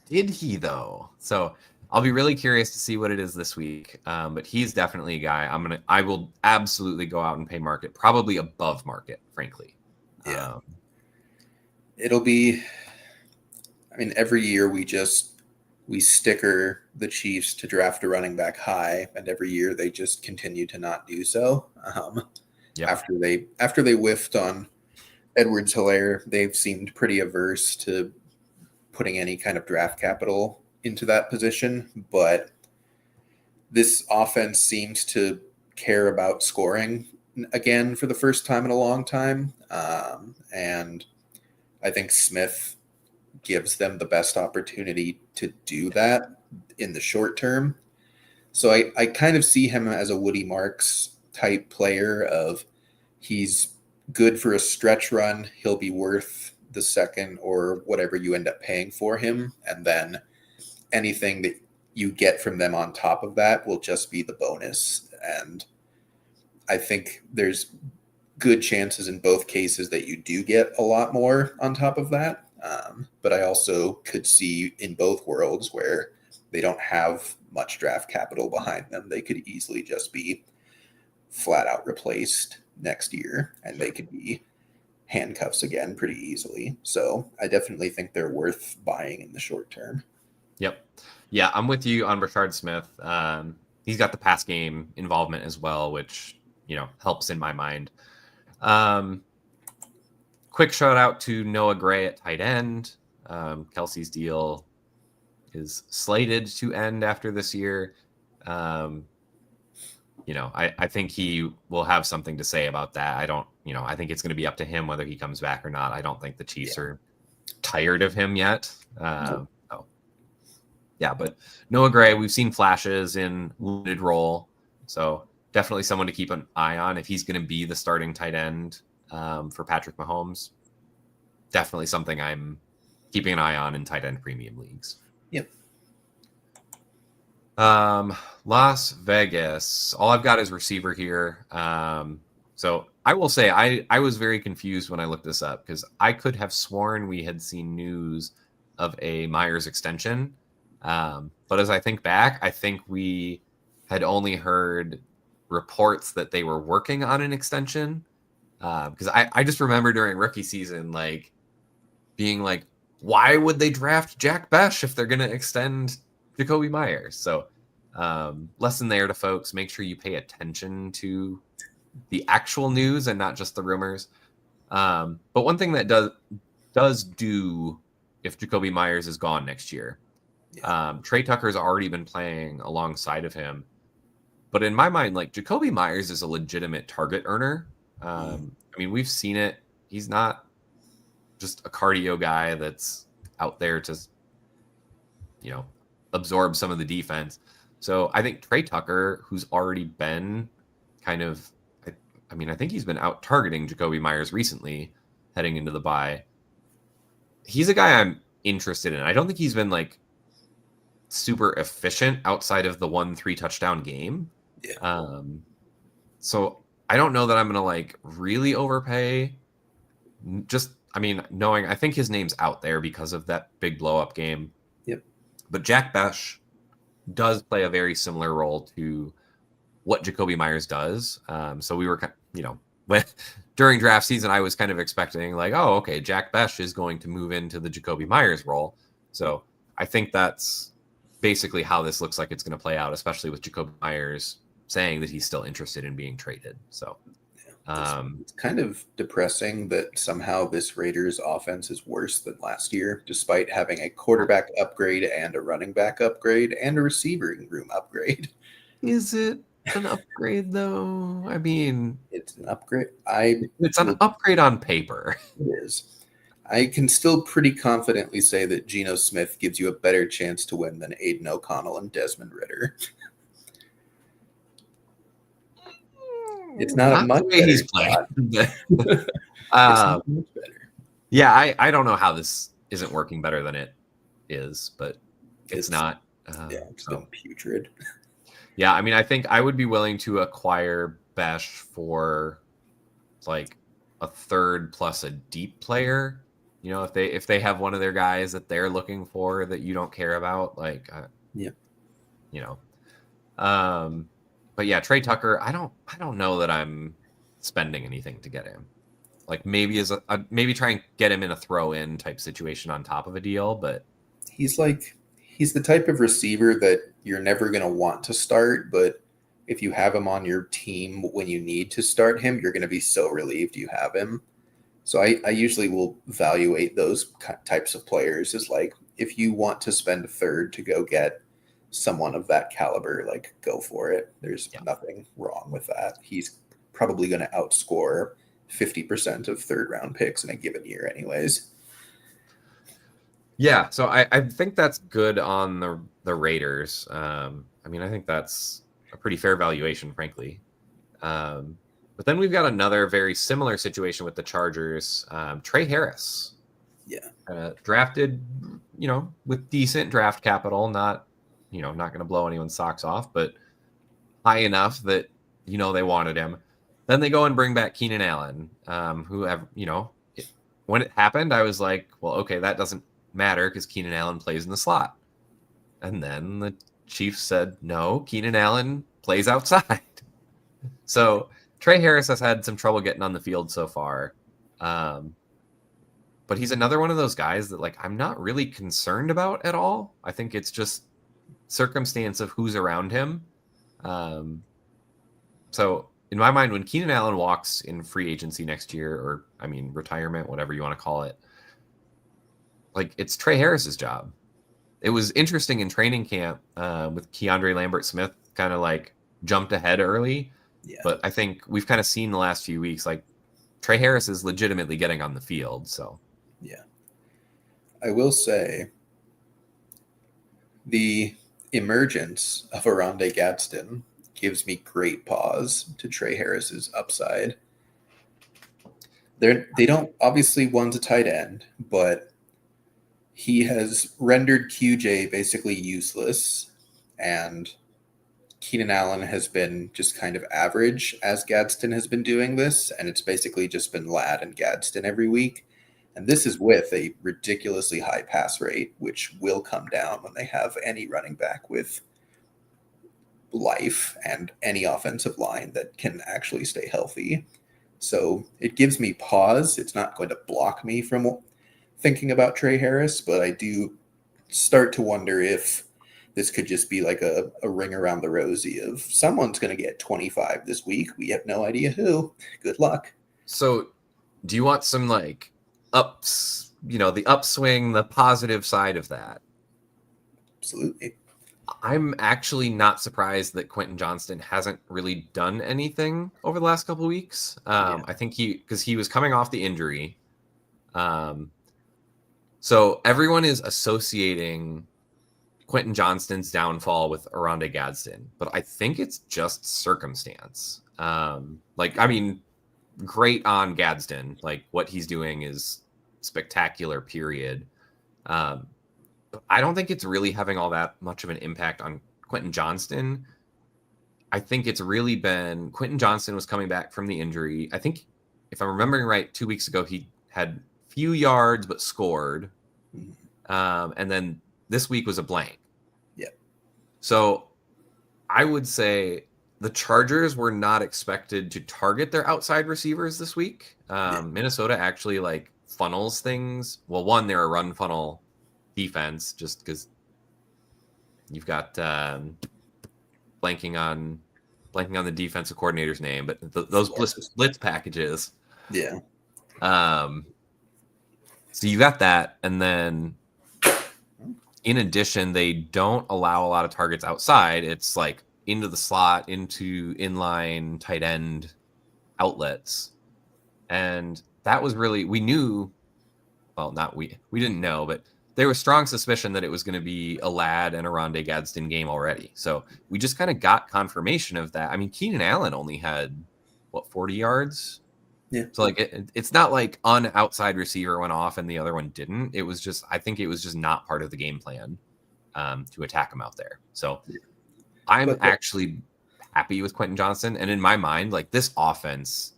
did he though? So I'll be really curious to see what it is this week. But he's definitely a guy I will absolutely go out and pay market, probably above market, frankly. Yeah. It'll be, I mean, every year we sticker the Chiefs to draft a running back high, and every year they just continue to not do so. After they whiffed on Edwards-Helaire, they've seemed pretty averse to putting any kind of draft capital into that position. But this offense seems to care about scoring again for the first time in a long time. And I think Smith gives them the best opportunity to do that in the short term. So I kind of see him as a Woody Marks type player of he's good for a stretch run. He'll be worth the second or whatever you end up paying for him. And then anything that you get from them on top of that will just be the bonus. And I think there's good chances in both cases that you do get a lot more on top of that. But I also could see in both worlds where they don't have much draft capital behind them. They could easily just be flat out replaced next year, and they could be handcuffs again pretty easily. So I definitely think they're worth buying in the short term. Yep. Yeah, I'm with you on Rashard Smith. He's got the pass game involvement as well, which, helps in my mind. Quick shout out to Noah Gray at tight end. Kelsey's deal is slated to end after this year. I think he will have something to say about that. I think it's going to be up to him whether he comes back or not. I don't think the Chiefs are tired of him yet. But Noah Gray, we've seen flashes in limited role. So definitely someone to keep an eye on if he's going to be the starting tight end for Patrick Mahomes. Definitely something I'm keeping an eye on in tight end premium leagues. Yep. Las Vegas. All I've got is receiver here. So I will say I was very confused when I looked this up because I could have sworn we had seen news of a Myers extension. But as I think back, I think we had only heard reports that they were working on an extension. Because I just remember during rookie season, being like, why would they draft Jack Bech if they're going to extend Jakobi Meyers? So lesson there to folks, make sure you pay attention to the actual news and not just the rumors. But one thing that does do if Jakobi Meyers is gone next year, Trey Tucker's already been playing alongside of him. But in my mind, Jakobi Meyers is a legitimate target earner. We've seen it. He's not just a cardio guy that's out there to, absorb some of the defense. So I think Trey Tucker, who's already been kind of, I think he's been out targeting Jakobi Meyers recently heading into the bye. He's a guy I'm interested in. I don't think he's been super efficient outside of the 1-3 touchdown game. Yeah. So I don't know that I'm going to really overpay. Knowing I think his name's out there because of that big blow up game. Yep. But Jack Bech does play a very similar role to what Jakobi Meyers does. So we were, when during draft season, I was kind of expecting Jack Bech is going to move into the Jakobi Meyers role. So I think that's basically how this looks like it's going to play out, especially with Jakobi Meyers saying that he's still interested in being traded. So it's kind of depressing that somehow this Raiders offense is worse than last year, despite having a quarterback upgrade and a running back upgrade and a receiving room upgrade. Is it an upgrade though? I mean, It's an upgrade. it's an upgrade on paper. It is. I can still pretty confidently say that Geno Smith gives you a better chance to win than Aiden O'Connell and Desmond Ritter. It's not a much the way better he's playing. It's not much better. Yeah, I don't know how this isn't working better than it is, but it's not. It's been putrid. Yeah, I mean, I think I would be willing to acquire Besh for like a third plus a deep player. You know, if they have one of their guys that they're looking for that you don't care about, like, yeah, you know. But yeah, Trey Tucker, I don't know that I'm spending anything to get him. Like maybe as maybe try and get him in a throw-in type situation on top of a deal, but he's the type of receiver that you're never going to want to start, but if you have him on your team when you need to start him, you're going to be so relieved you have him. So I usually will evaluate those types of players as like, if you want to spend a third to go get someone of that caliber, like go for it. There's nothing wrong with that. He's probably going to outscore 50% of third round picks in a given year anyways. Yeah, so I think that's good on the Raiders. I mean, I think that's a pretty fair valuation, frankly. But then we've got another very similar situation with the Chargers. Trey Harris. Yeah. Drafted, with decent draft capital, not going to blow anyone's socks off, but high enough that, they wanted him. Then they go and bring back Keenan Allen, who have, when it happened, I was like, well, okay, that doesn't matter because Keenan Allen plays in the slot. And then the Chiefs said, no, Keenan Allen plays outside. So Trey Harris has had some trouble getting on the field so far. But he's another one of those guys that, like, I'm not really concerned about at all. I think it's just circumstance of who's around him. So in my mind, when Keenan Allen walks in free agency next year, or retirement, whatever you want to call it, like, it's Trey Harris's job. It was interesting in training camp with Keandre Lambert-Smith kind of like jumped ahead early. Yeah. But I think we've kind of seen the last few weeks, like, Trey Harris is legitimately getting on the field. So, yeah. I will say the emergence of Oronde Gadsden gives me great pause to Trey Harris's upside. They don't, obviously one's a tight end, but he has rendered QJ basically useless, and Keenan Allen has been just kind of average as Gadsden has been doing this, and it's basically just been Ladd and Gadsden every week. And this is with a ridiculously high pass rate, which will come down when they have any running back with life and any offensive line that can actually stay healthy. So it gives me pause. It's not going to block me from thinking about Trey Harris, but I do start to wonder if this could just be like a ring around the rosy of someone's going to get 25 this week. We have no idea who. Good luck. So do you want some like ups, the upswing, the positive side of that? Absolutely. I'm actually not surprised that Quentin Johnston hasn't really done anything over the last couple of weeks. I think because he was coming off the injury. So everyone is associating Quentin Johnston's downfall with Oronde Gadsden, but I think it's just circumstance. Great on Gadsden. Like, what he's doing is spectacular, period. I don't think it's really having all that much of an impact on Quentin Johnston. I think it's really been Quentin Johnston was coming back from the injury. I think, if I'm remembering right, 2 weeks ago, he had few yards but scored. And then this week was a blank. Yeah. So I would say the Chargers were not expected to target their outside receivers this week. Minnesota actually funnels things. Well, one, they're a run funnel defense just because you've got blanking on the defensive coordinator's name, but those blitz packages. Yeah. So you got that, and then in addition, they don't allow a lot of targets outside. It's like into the slot, into inline tight end outlets. And that was really, we knew, well, not we didn't know, but there was strong suspicion that it was going to be a Ladd and a Rondé Gadsden game already. So we just kind of got confirmation of that. I mean, Keenan Allen only had, 40 yards? Yeah. So like it's not like an outside receiver went off and the other one didn't. It was just, I think it was just not part of the game plan to attack him out there. So I'm actually happy with Quentin Johnston. And in my mind, like this offense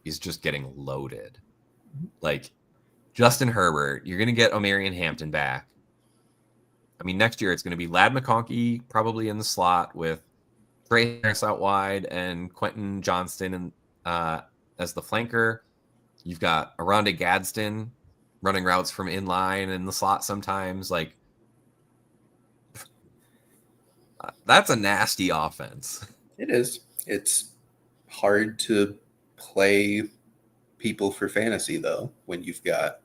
is just getting loaded. Like Justin Herbert, you're going to get Omarion Hampton back. I mean, next year it's going to be Ladd McConkey probably in the slot with Trey Harris out wide and Quentin Johnston and as the flanker. You've got Rondé Gadsden running routes from inline in the slot sometimes. Like that's a nasty offense. It is. It's hard to play people for fantasy though when you've got,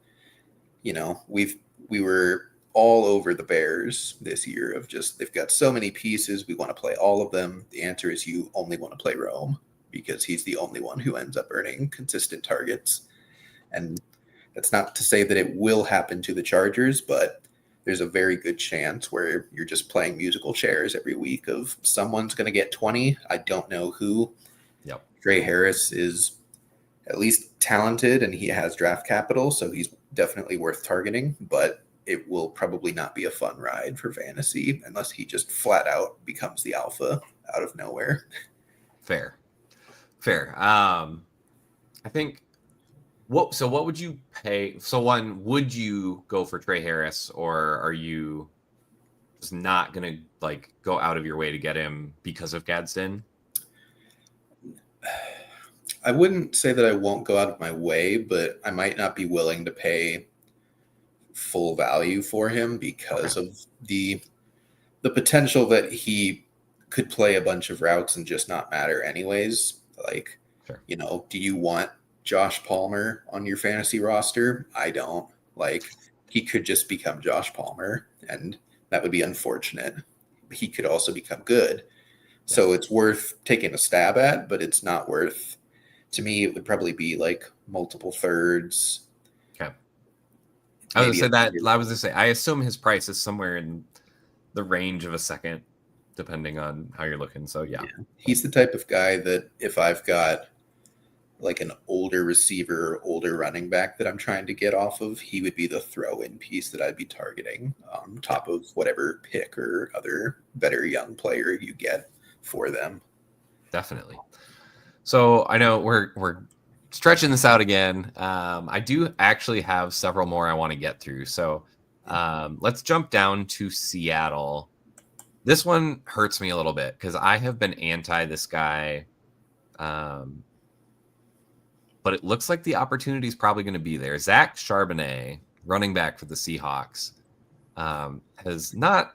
we were all over the Bears this year of just they've got so many pieces. We want to play all of them. The answer is you only want to play Rome because he's the only one who ends up earning consistent targets. And that's not to say that it will happen to the Chargers, but there's a very good chance where you're just playing musical chairs every week of someone's going to get 20. I don't know who. Yep. Trey Harris is at least talented and he has draft capital, so he's definitely worth targeting, but it will probably not be a fun ride for fantasy unless he just flat out becomes the alpha out of nowhere. Fair. I think what would you pay? So one, would you go for Trey Harris, or are you just not going to like go out of your way to get him because of Gadsden? I wouldn't say that I won't go out of my way, but I might not be willing to pay full value for him because of the potential that he could play a bunch of routes and just not matter anyways. Like, sure. Do you want Josh Palmer on your fantasy roster? I don't. Like, he could just become Josh Palmer, and that would be unfortunate. He could also become good. Yeah. So it's worth taking a stab at, but it's not worth, to me, it would probably be like multiple thirds. Okay. I was going to say, I assume his price is somewhere in the range of a second, depending on how you're looking. So yeah. He's the type of guy that if I've got like an older receiver, older running back that I'm trying to get off of, he would be the throw-in piece that I'd be targeting on top of whatever pick or other better young player you get for them. Definitely. So I know we're stretching this out again. I do actually have several more I want to get through. So let's jump down to Seattle. This one hurts me a little bit because I have been anti this guy. But it looks like the opportunity is probably going to be there. Zach Charbonnet, running back for the Seahawks, has not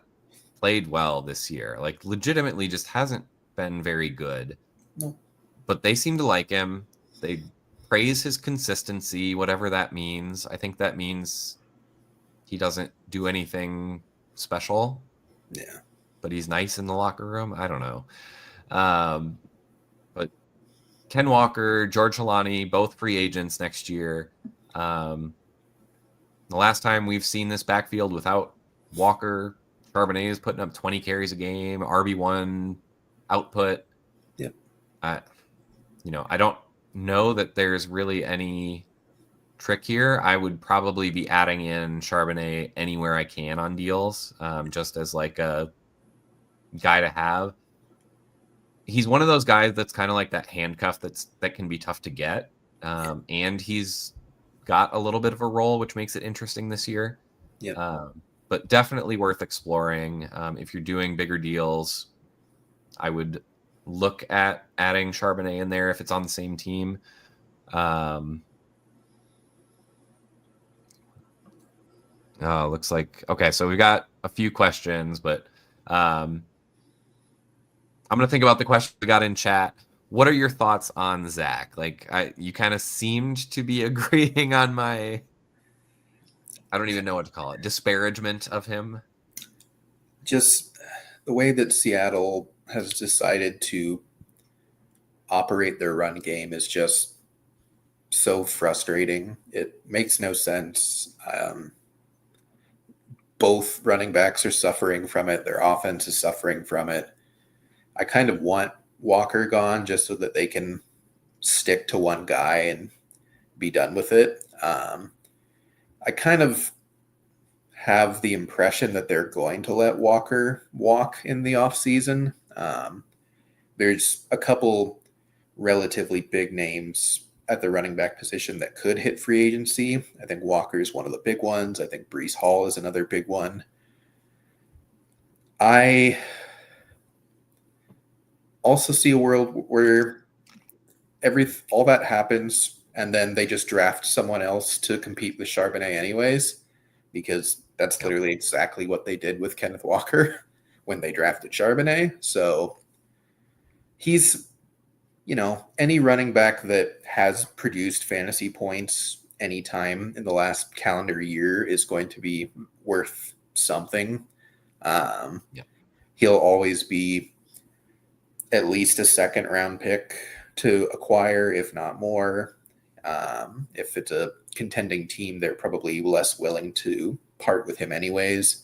played well this year. Like, legitimately just hasn't been very good. No. But they seem to like him. They praise his consistency, whatever that means. I think that means he doesn't do anything special. Yeah. But he's nice in the locker room. I don't know. But Ken Walker, George Holani, both free agents next year. The last time we've seen this backfield without Walker, Charbonnet is putting up 20 carries a game, RB1 output. Yep. I don't know that there's really any trick here. I would probably be adding in Charbonnet anywhere I can on deals, just as like a guy to have. He's one of those guys that's kind of like that handcuff that can be tough to get. And he's got a little bit of a role, which makes it interesting this year. Yeah. But definitely worth exploring. If you're doing bigger deals, I would look at adding Charbonnet in there if it's on the same team. Looks like, okay, so we got a few questions, but I'm going to think about the questions we got in chat. What are your thoughts on Zach? Like, you kind of seemed to be agreeing on my, I don't even know what to call it, disparagement of him. Just the way that Seattle has decided to operate their run game is just so frustrating. It makes no sense. Both running backs are suffering from it. Their offense is suffering from it. I kind of want Walker gone just so that they can stick to one guy and be done with it. I kind of have the impression that they're going to let Walker walk in the offseason. There's a couple relatively big names at the running back position that could hit free agency. I think Walker is one of the big ones. I think Breece Hall is another big one. I also see a world where all that happens and then they just draft someone else to compete with Charbonnet anyways, because that's literally exactly what they did with Kenneth Walker when they drafted Charbonnet. So he's, any running back that has produced fantasy points anytime in the last calendar year is going to be worth something. He'll always be at least a second round pick to acquire, if not more. If it's a contending team, they're probably less willing to part with him anyways.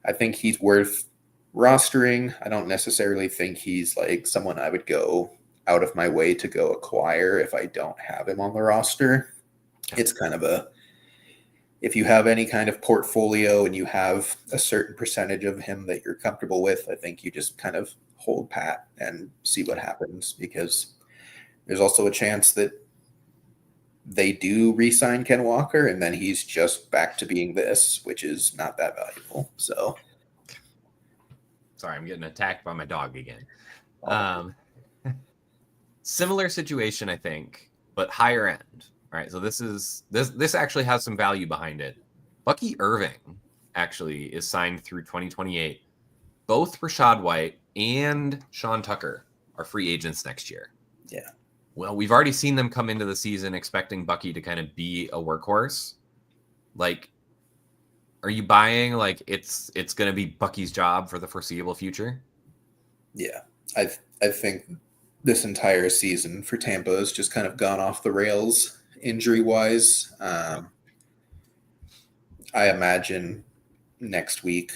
I think he's worth rostering. I don't necessarily think he's like someone I would go out of my way to go acquire if I don't have him on the roster. It's kind of if you have any kind of portfolio and you have a certain percentage of him that you're comfortable with, I think you just kind of hold pat and see what happens, because there's also a chance that they do re-sign Ken Walker and then he's just back to being this, which is not that valuable. So sorry, I'm getting attacked by my dog again. Similar situation, I think, but higher end. All right, so this actually has some value behind it. Bucky Irving actually is signed through 2028. Both Rachaad White and Sean Tucker are free agents next year. Yeah. Well, we've already seen them come into the season expecting Bucky to kind of be a workhorse. Like, are you buying like it's going to be Bucky's job for the foreseeable future? Yeah, I think this entire season for Tampa has just kind of gone off the rails injury-wise. I imagine next week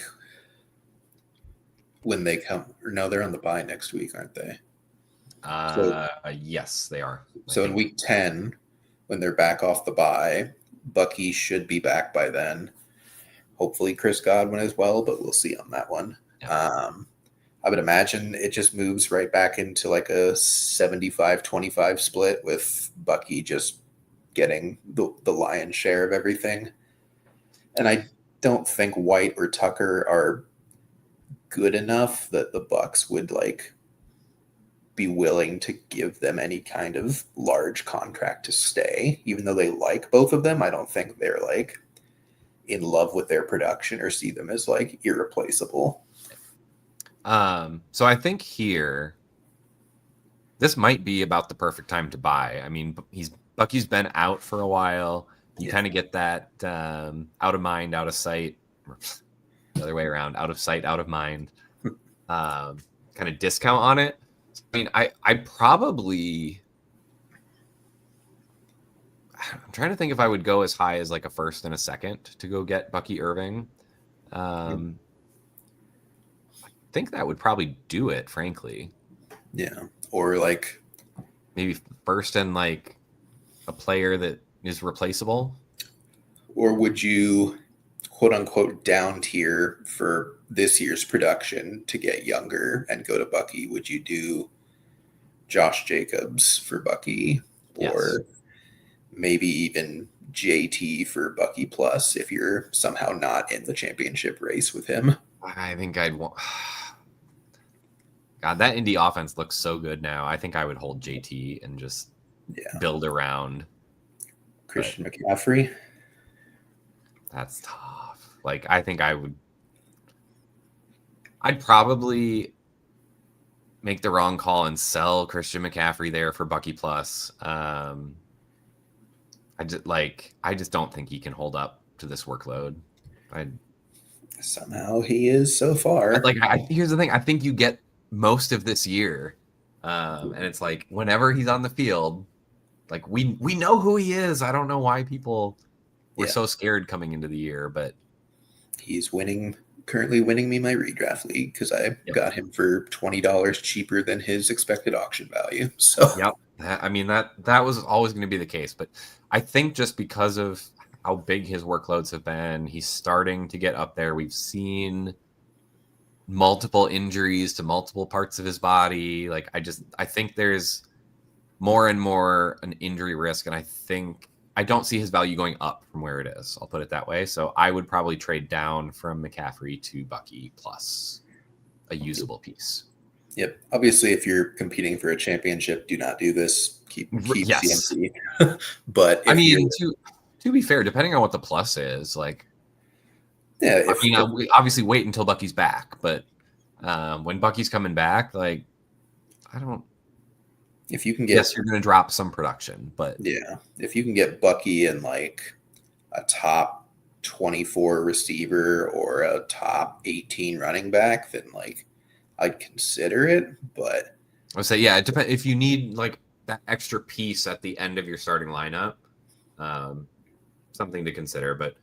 when they come, or no, they're on the bye next week, aren't they? Yes, they are. So in week 10, when they're back off the bye, Bucky should be back by then. Hopefully Chris Godwin as well, but we'll see on that one. Yeah. I would imagine it just moves right back into like a 75-25 split with Bucky just getting the lion's share of everything. And I don't think White or Tucker are good enough that the Bucs would like be willing to give them any kind of large contract to stay, even though they like both of them. I don't think they're like in love with their production or see them as like irreplaceable. So I think here, this might be about the perfect time to buy. I mean, Bucky's been out for a while. You kind of get that out of mind, out of sight, the other way around, out of sight, out of mind, kind of discount on it. I mean, I'm trying to think if I would go as high as like a first and a second to go get Bucky Irving. I think that would probably do it, frankly. Yeah. Or like maybe first and like a player that is replaceable. Or would you quote unquote down tier for this year's production to get younger and go to Bucky? Would you do Josh Jacobs for Bucky? Or maybe even JT for Bucky plus if you're somehow not in the championship race with him? I think I'd want... God, that Indy offense looks so good now. I think I would hold JT and just build around Christian McCaffrey. That's tough. Like, I think I'd probably make the wrong call and sell Christian McCaffrey there for Bucky plus. I just don't think he can hold up to this workload. Somehow he is so far. Here's the thing. I think you get most of this year. And it's like whenever he's on the field, like we know who he is. I don't know why people were Yeah. so scared coming into the year, but He's currently winning me my redraft league because I yep. got him for $20 cheaper than his expected auction value. So Yep. I mean that was always going to be the case, but I think just because of how big his workloads have been, he's starting to get up there. We've seen multiple injuries to multiple parts of his body. Like I think there's more and more an injury risk, and I don't see his value going up from where it is. I'll put it that way. So I would probably trade down from McCaffrey to Bucky plus a usable piece. Yep. Obviously, if you're competing for a championship, do not do this. Keep Yes. CMC. But if I mean, you're to be fair, depending on what the plus is, like yeah, I mean, we obviously wait until Bucky's back, but when Bucky's coming back, like I don't. if you can get Yes, you're going to drop some production, but if you can get Bucky in like a top 24 receiver or a top 18 running back, then like I'd consider it. But I would say, yeah, it depends if you need like that extra piece at the end of your starting lineup, something to consider. But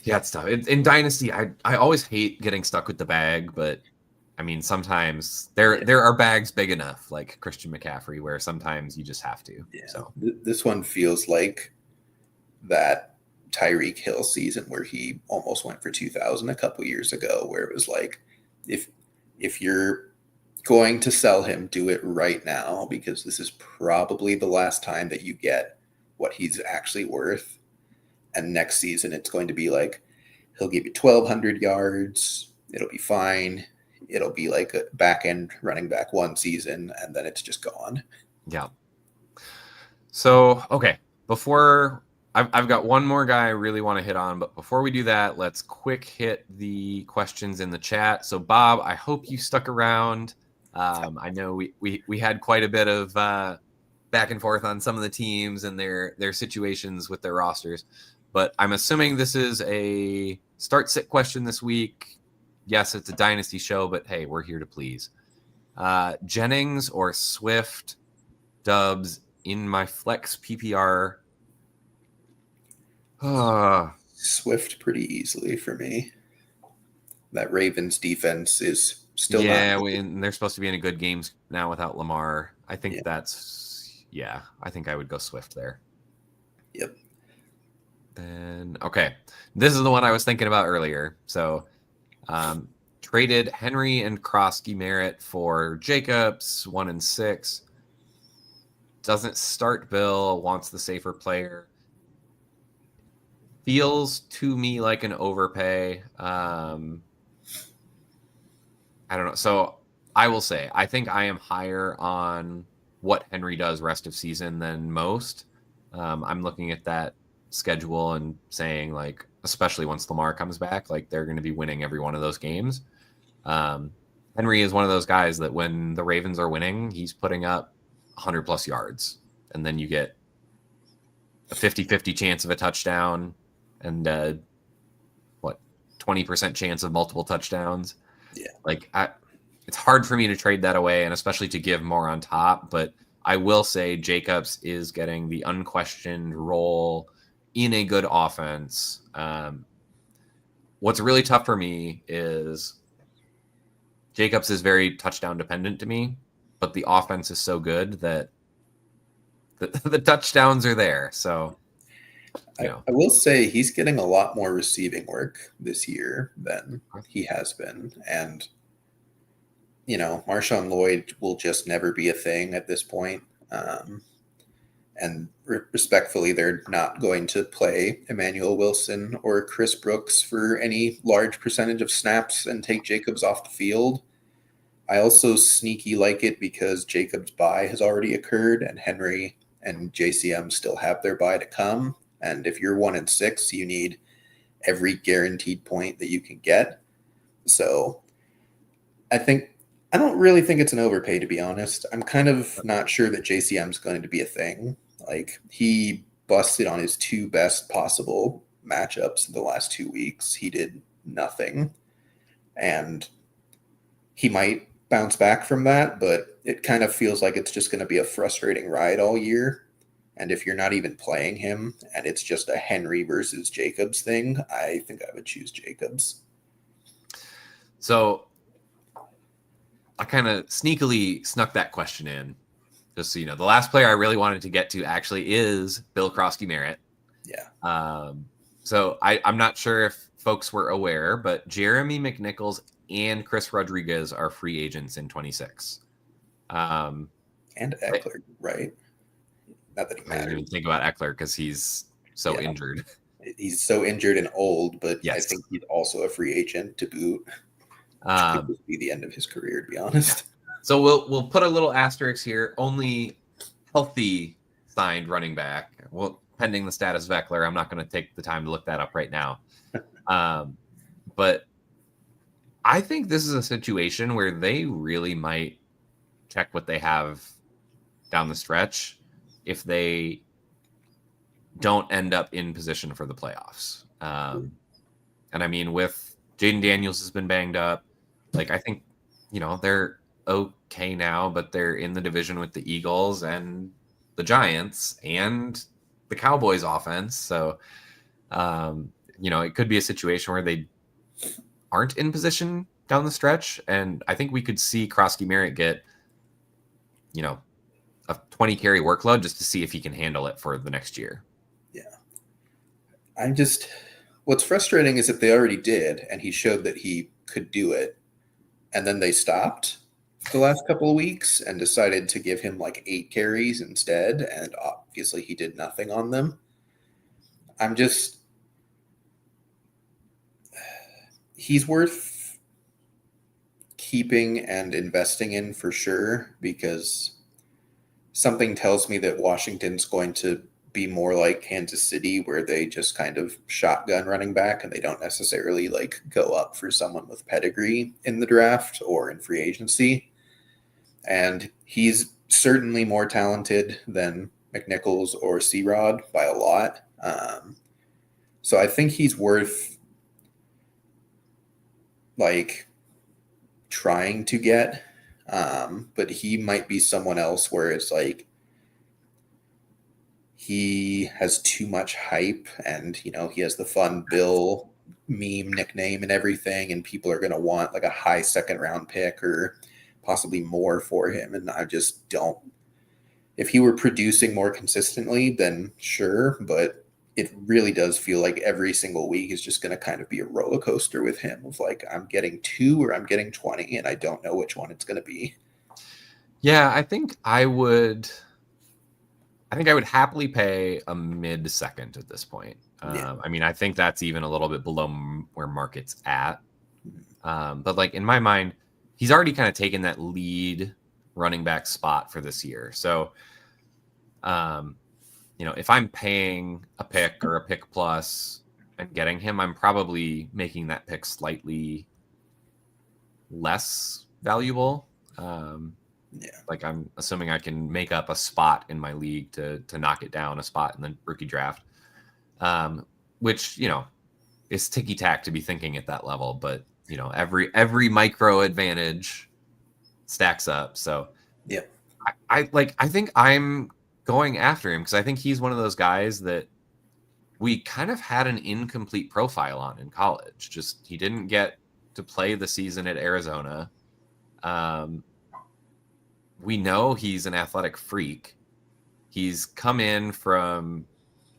yeah, it's tough. In Dynasty, I always hate getting stuck with the bag, but I mean, sometimes there are bags big enough, like Christian McCaffrey, where sometimes you just have to. yeah, So this one feels like that Tyreek Hill season where he almost went for 2,000 a couple years ago, where it was like, if you're going to sell him, do it right now because this is probably the last time that you get what he's actually worth. And next season, it's going to be like he'll give you 1,200 yards. It'll be fine. It'll be like a back end running back one season, and then it's just gone. yeah. So okay, before I've got one more guy I really want to hit on, but before we do that, let's quick hit the questions in the chat. So Bob, I hope you stuck around. I know we had quite a bit of back and forth on some of the teams and their situations with their rosters, but I'm assuming this is a start sit question this week. Yes, it's a dynasty show, but hey, we're here to please. Jennings or Swift dubs in my flex PPR? Swift pretty easily for me. That Ravens defense is still and they're supposed to be in a good games now without Lamar. I think I think I would go Swift there. Yep. Then okay, this is the one I was thinking about earlier. So traded Henry and Krosky Merritt for Jacobs 1 and 6. Doesn't start Bill, wants the safer player. Feels to me like an overpay. I don't know. So I will say, I think I am higher on what Henry does rest of season than most. I'm looking at that schedule and saying, like, especially once Lamar comes back, like they're going to be winning every one of those games. Henry is one of those guys that when the Ravens are winning, he's putting up 100 plus yards. And then you get a 50-50 chance of a touchdown and 20% chance of multiple touchdowns. Yeah. Like it's hard for me to trade that away and especially to give more on top. But I will say Jacobs is getting the unquestioned role in a good offense. What's really tough for me is Jacobs is very touchdown dependent to me, but the offense is so good that the touchdowns are there. So, I will say he's getting a lot more receiving work this year than he has been. And, Marshawn Lloyd will just never be a thing at this point. And respectfully, they're not going to play Emmanuel Wilson or Chris Brooks for any large percentage of snaps and take Jacobs off the field. I also sneaky like it because Jacobs' bye has already occurred and Henry and JCM still have their bye to come. And if you're 1 and 6, you need every guaranteed point that you can get. So I don't really think it's an overpay, to be honest. I'm kind of not sure that JCM is going to be a thing. Like, he busted on his 2 best possible matchups in the last 2 weeks. He did nothing. And he might bounce back from that, but it kind of feels like it's just going to be a frustrating ride all year. And if you're not even playing him and it's just a Henry versus Jacobs thing, I think I would choose Jacobs. So I kind of sneakily snuck that question in, just so you know. The last player I really wanted to get to actually is Bill Krosky-Merritt. Yeah. So I'm not sure if folks were aware, but Jeremy McNichols and Chris Rodriguez are free agents in 26. And Eckler, right? Not that he I didn't even matters. think about Eckler because he's so injured. He's so injured and old, but I Yes. think he's also a free agent to boot. Which could just be the end of his career, to be honest. So we'll put a little asterisk here. Only healthy signed running back. Well, pending the status of Eckler, I'm not going to take the time to look that up right now. But I think this is a situation where they really might check what they have down the stretch if they don't end up in position for the playoffs. And I mean, with Jaden Daniels has been banged up. Like, I think, they're okay now, but they're in the division with the Eagles and the Giants and the Cowboys offense. So, it could be a situation where they aren't in position down the stretch. And I think we could see Krosky-Merritt get, a 20 carry workload just to see if he can handle it for the next year. Yeah. What's frustrating is that they already did, and he showed that he could do it. And then they stopped the last couple of weeks and decided to give him like 8 carries instead. And obviously he did nothing on them. He's worth keeping and investing in for sure, because something tells me that Washington's going to be more like Kansas City, where they just kind of shotgun running back and they don't necessarily like go up for someone with pedigree in the draft or in free agency. And he's certainly more talented than McNichols or C-Rod by a lot. So I think he's worth like trying to get, but he might be someone else where it's like, he has too much hype and, he has the fun Bill meme nickname and everything. And people are going to want like a high 2nd round pick or possibly more for him. And I just don't, if he were producing more consistently, then sure. But it really does feel like every single week is just going to kind of be a roller coaster with him of like, I'm getting 2 or I'm getting 20 and I don't know which one it's going to be. Yeah, I think I would happily pay a mid-second at this point. Yeah. I mean, I think that's even a little bit below where market's at. But like in my mind, he's already kind of taken that lead running back spot for this year. So, if I'm paying a pick or a pick plus and getting him, I'm probably making that pick slightly less valuable. Like I'm assuming I can make up a spot in my league to knock it down a spot in the rookie draft, which, is ticky tack to be thinking at that level, but every micro advantage stacks up. So yeah, I think I'm going after him because I think he's one of those guys that we kind of had an incomplete profile on in college. Just, he didn't get to play the season at Arizona. We know he's an athletic freak. He's come in from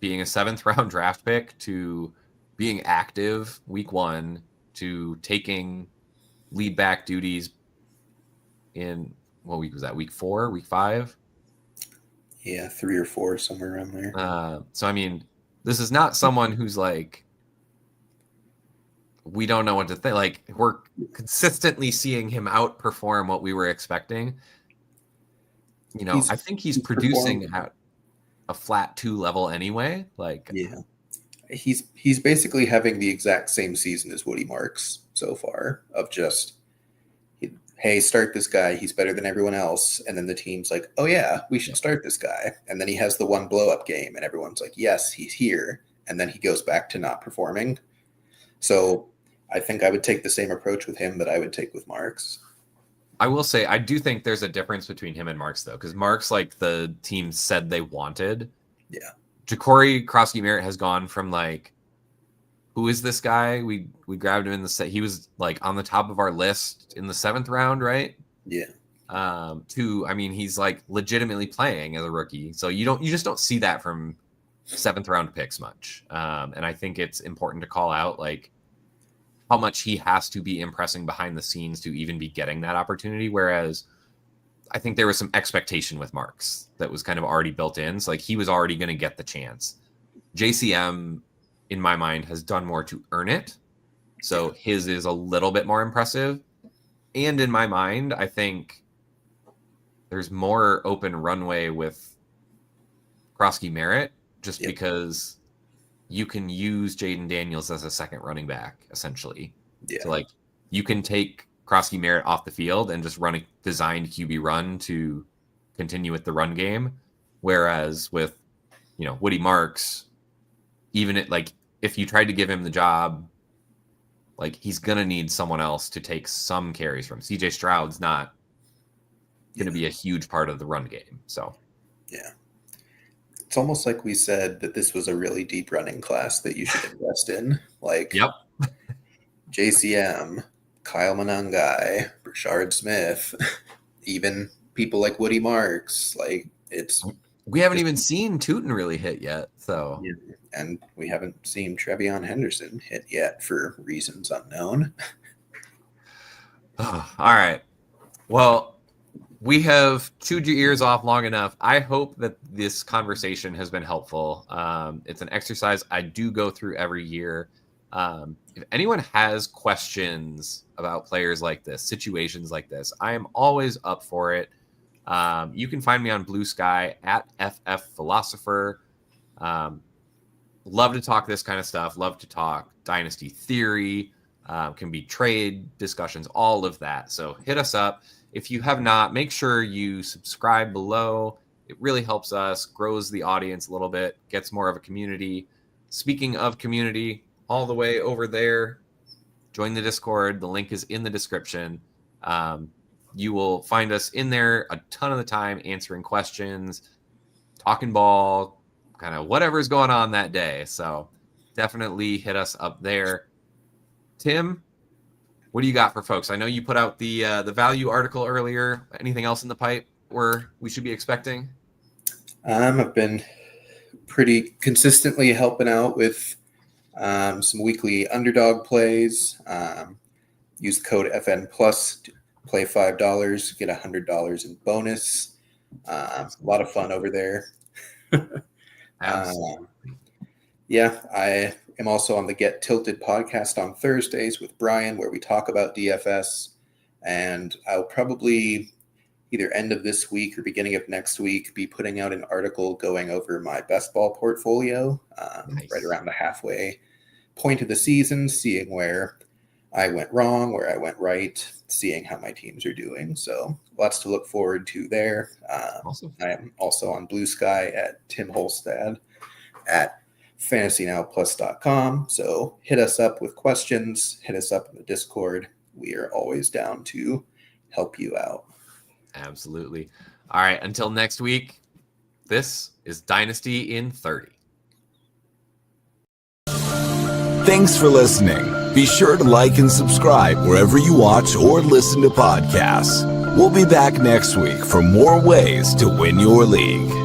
being a 7th round draft pick to being active week 1 to taking lead back duties in, what week was that? Week 4, week 5? Yeah, 3 or 4, somewhere around there. So, I mean, this is not someone who's like, we don't know what to think. Like, we're consistently seeing him outperform what we were expecting. I think he's producing at a flat 2 level anyway. Like, yeah, he's basically having the exact same season as Woody Marks so far, of just, hey, start this guy, he's better than everyone else. And then the team's like, oh yeah, we should start this guy. And then he has the one blow up game and everyone's like, yes, he's here. And then he goes back to not performing. So I think I would take the same approach with him that I would take with Marks. I will say I do think there's a difference between him and Marks though, because Marks, like the team said they wanted. Yeah. Ja'Cory Krosky-Merritt has gone from like, who is this guy? We grabbed him in the set. He was like on the top of our list in the 7th round, right? Yeah. To, I mean, he's like legitimately playing as a rookie. So you just don't see that from 7th round picks much. And I think it's important to call out like how much he has to be impressing behind the scenes to even be getting that opportunity. Whereas I think there was some expectation with Marks that was kind of already built in. So like he was already going to get the chance. JCM, in my mind, has done more to earn it. So his is a little bit more impressive. And in my mind, I think there's more open runway with Krosky-Merritt just because you can use Jaden Daniels as a second running back, essentially. Yeah. So like you can take Krosky-Merritt off the field and just run a designed QB run to continue with the run game. Whereas with, Woody Marks, even if you tried to give him the job, like he's going to need someone else to take some carries from. CJ Stroud's not going to be a huge part of the run game. So, yeah. It's almost like we said that this was a really deep running class that you should invest in. Like, yep. JCM, Kyle Monangai, Rashard Smith, even people like Woody Marks. Like, we haven't even seen Tootin really hit yet. So, and we haven't seen Trevion Henderson hit yet for reasons unknown. All right. Well, we have chewed your ears off long enough. I hope that this conversation has been helpful. It's an exercise I do go through every year. If anyone has questions about players like this, situations like this, I am always up for it. You can find me on Blue Sky at FF Philosopher. Love to talk this kind of stuff. Love to talk dynasty theory. Can be trade discussions, all of that. So hit us up. If you have not, make sure you subscribe below. It really helps us, grows the audience a little bit, gets more of a community. Speaking of community, all the way over there, join the Discord. The link is in the description. You will find us in there a ton of the time answering questions, talking ball, kind of whatever's going on that day. So definitely hit us up there. Tim, what do you got for folks? I know you put out the value article earlier. Anything else in the pipe where we should be expecting? I've been pretty consistently helping out with some weekly underdog plays. Use the code FN Plus to play $5, get $100 in bonus. A lot of fun over there. Absolutely. I am also on the Get Tilted podcast on Thursdays with Brian, where we talk about DFS. And I'll probably either end of this week or beginning of next week be putting out an article going over my best ball portfolio right around the halfway point of the season, seeing where I went wrong, where I went right, seeing how my teams are doing. So lots to look forward to there. Awesome. I am also on Blue Sky at Tim Holstad at FantasyNowPlus.com. So hit us up with questions, hit us up in the Discord. We are always down to help you out. Absolutely. All right. Until next week, this is Dynasty in 30. Thanks for listening. Be sure to like and subscribe wherever you watch or listen to podcasts. We'll be back next week for more ways to win your league.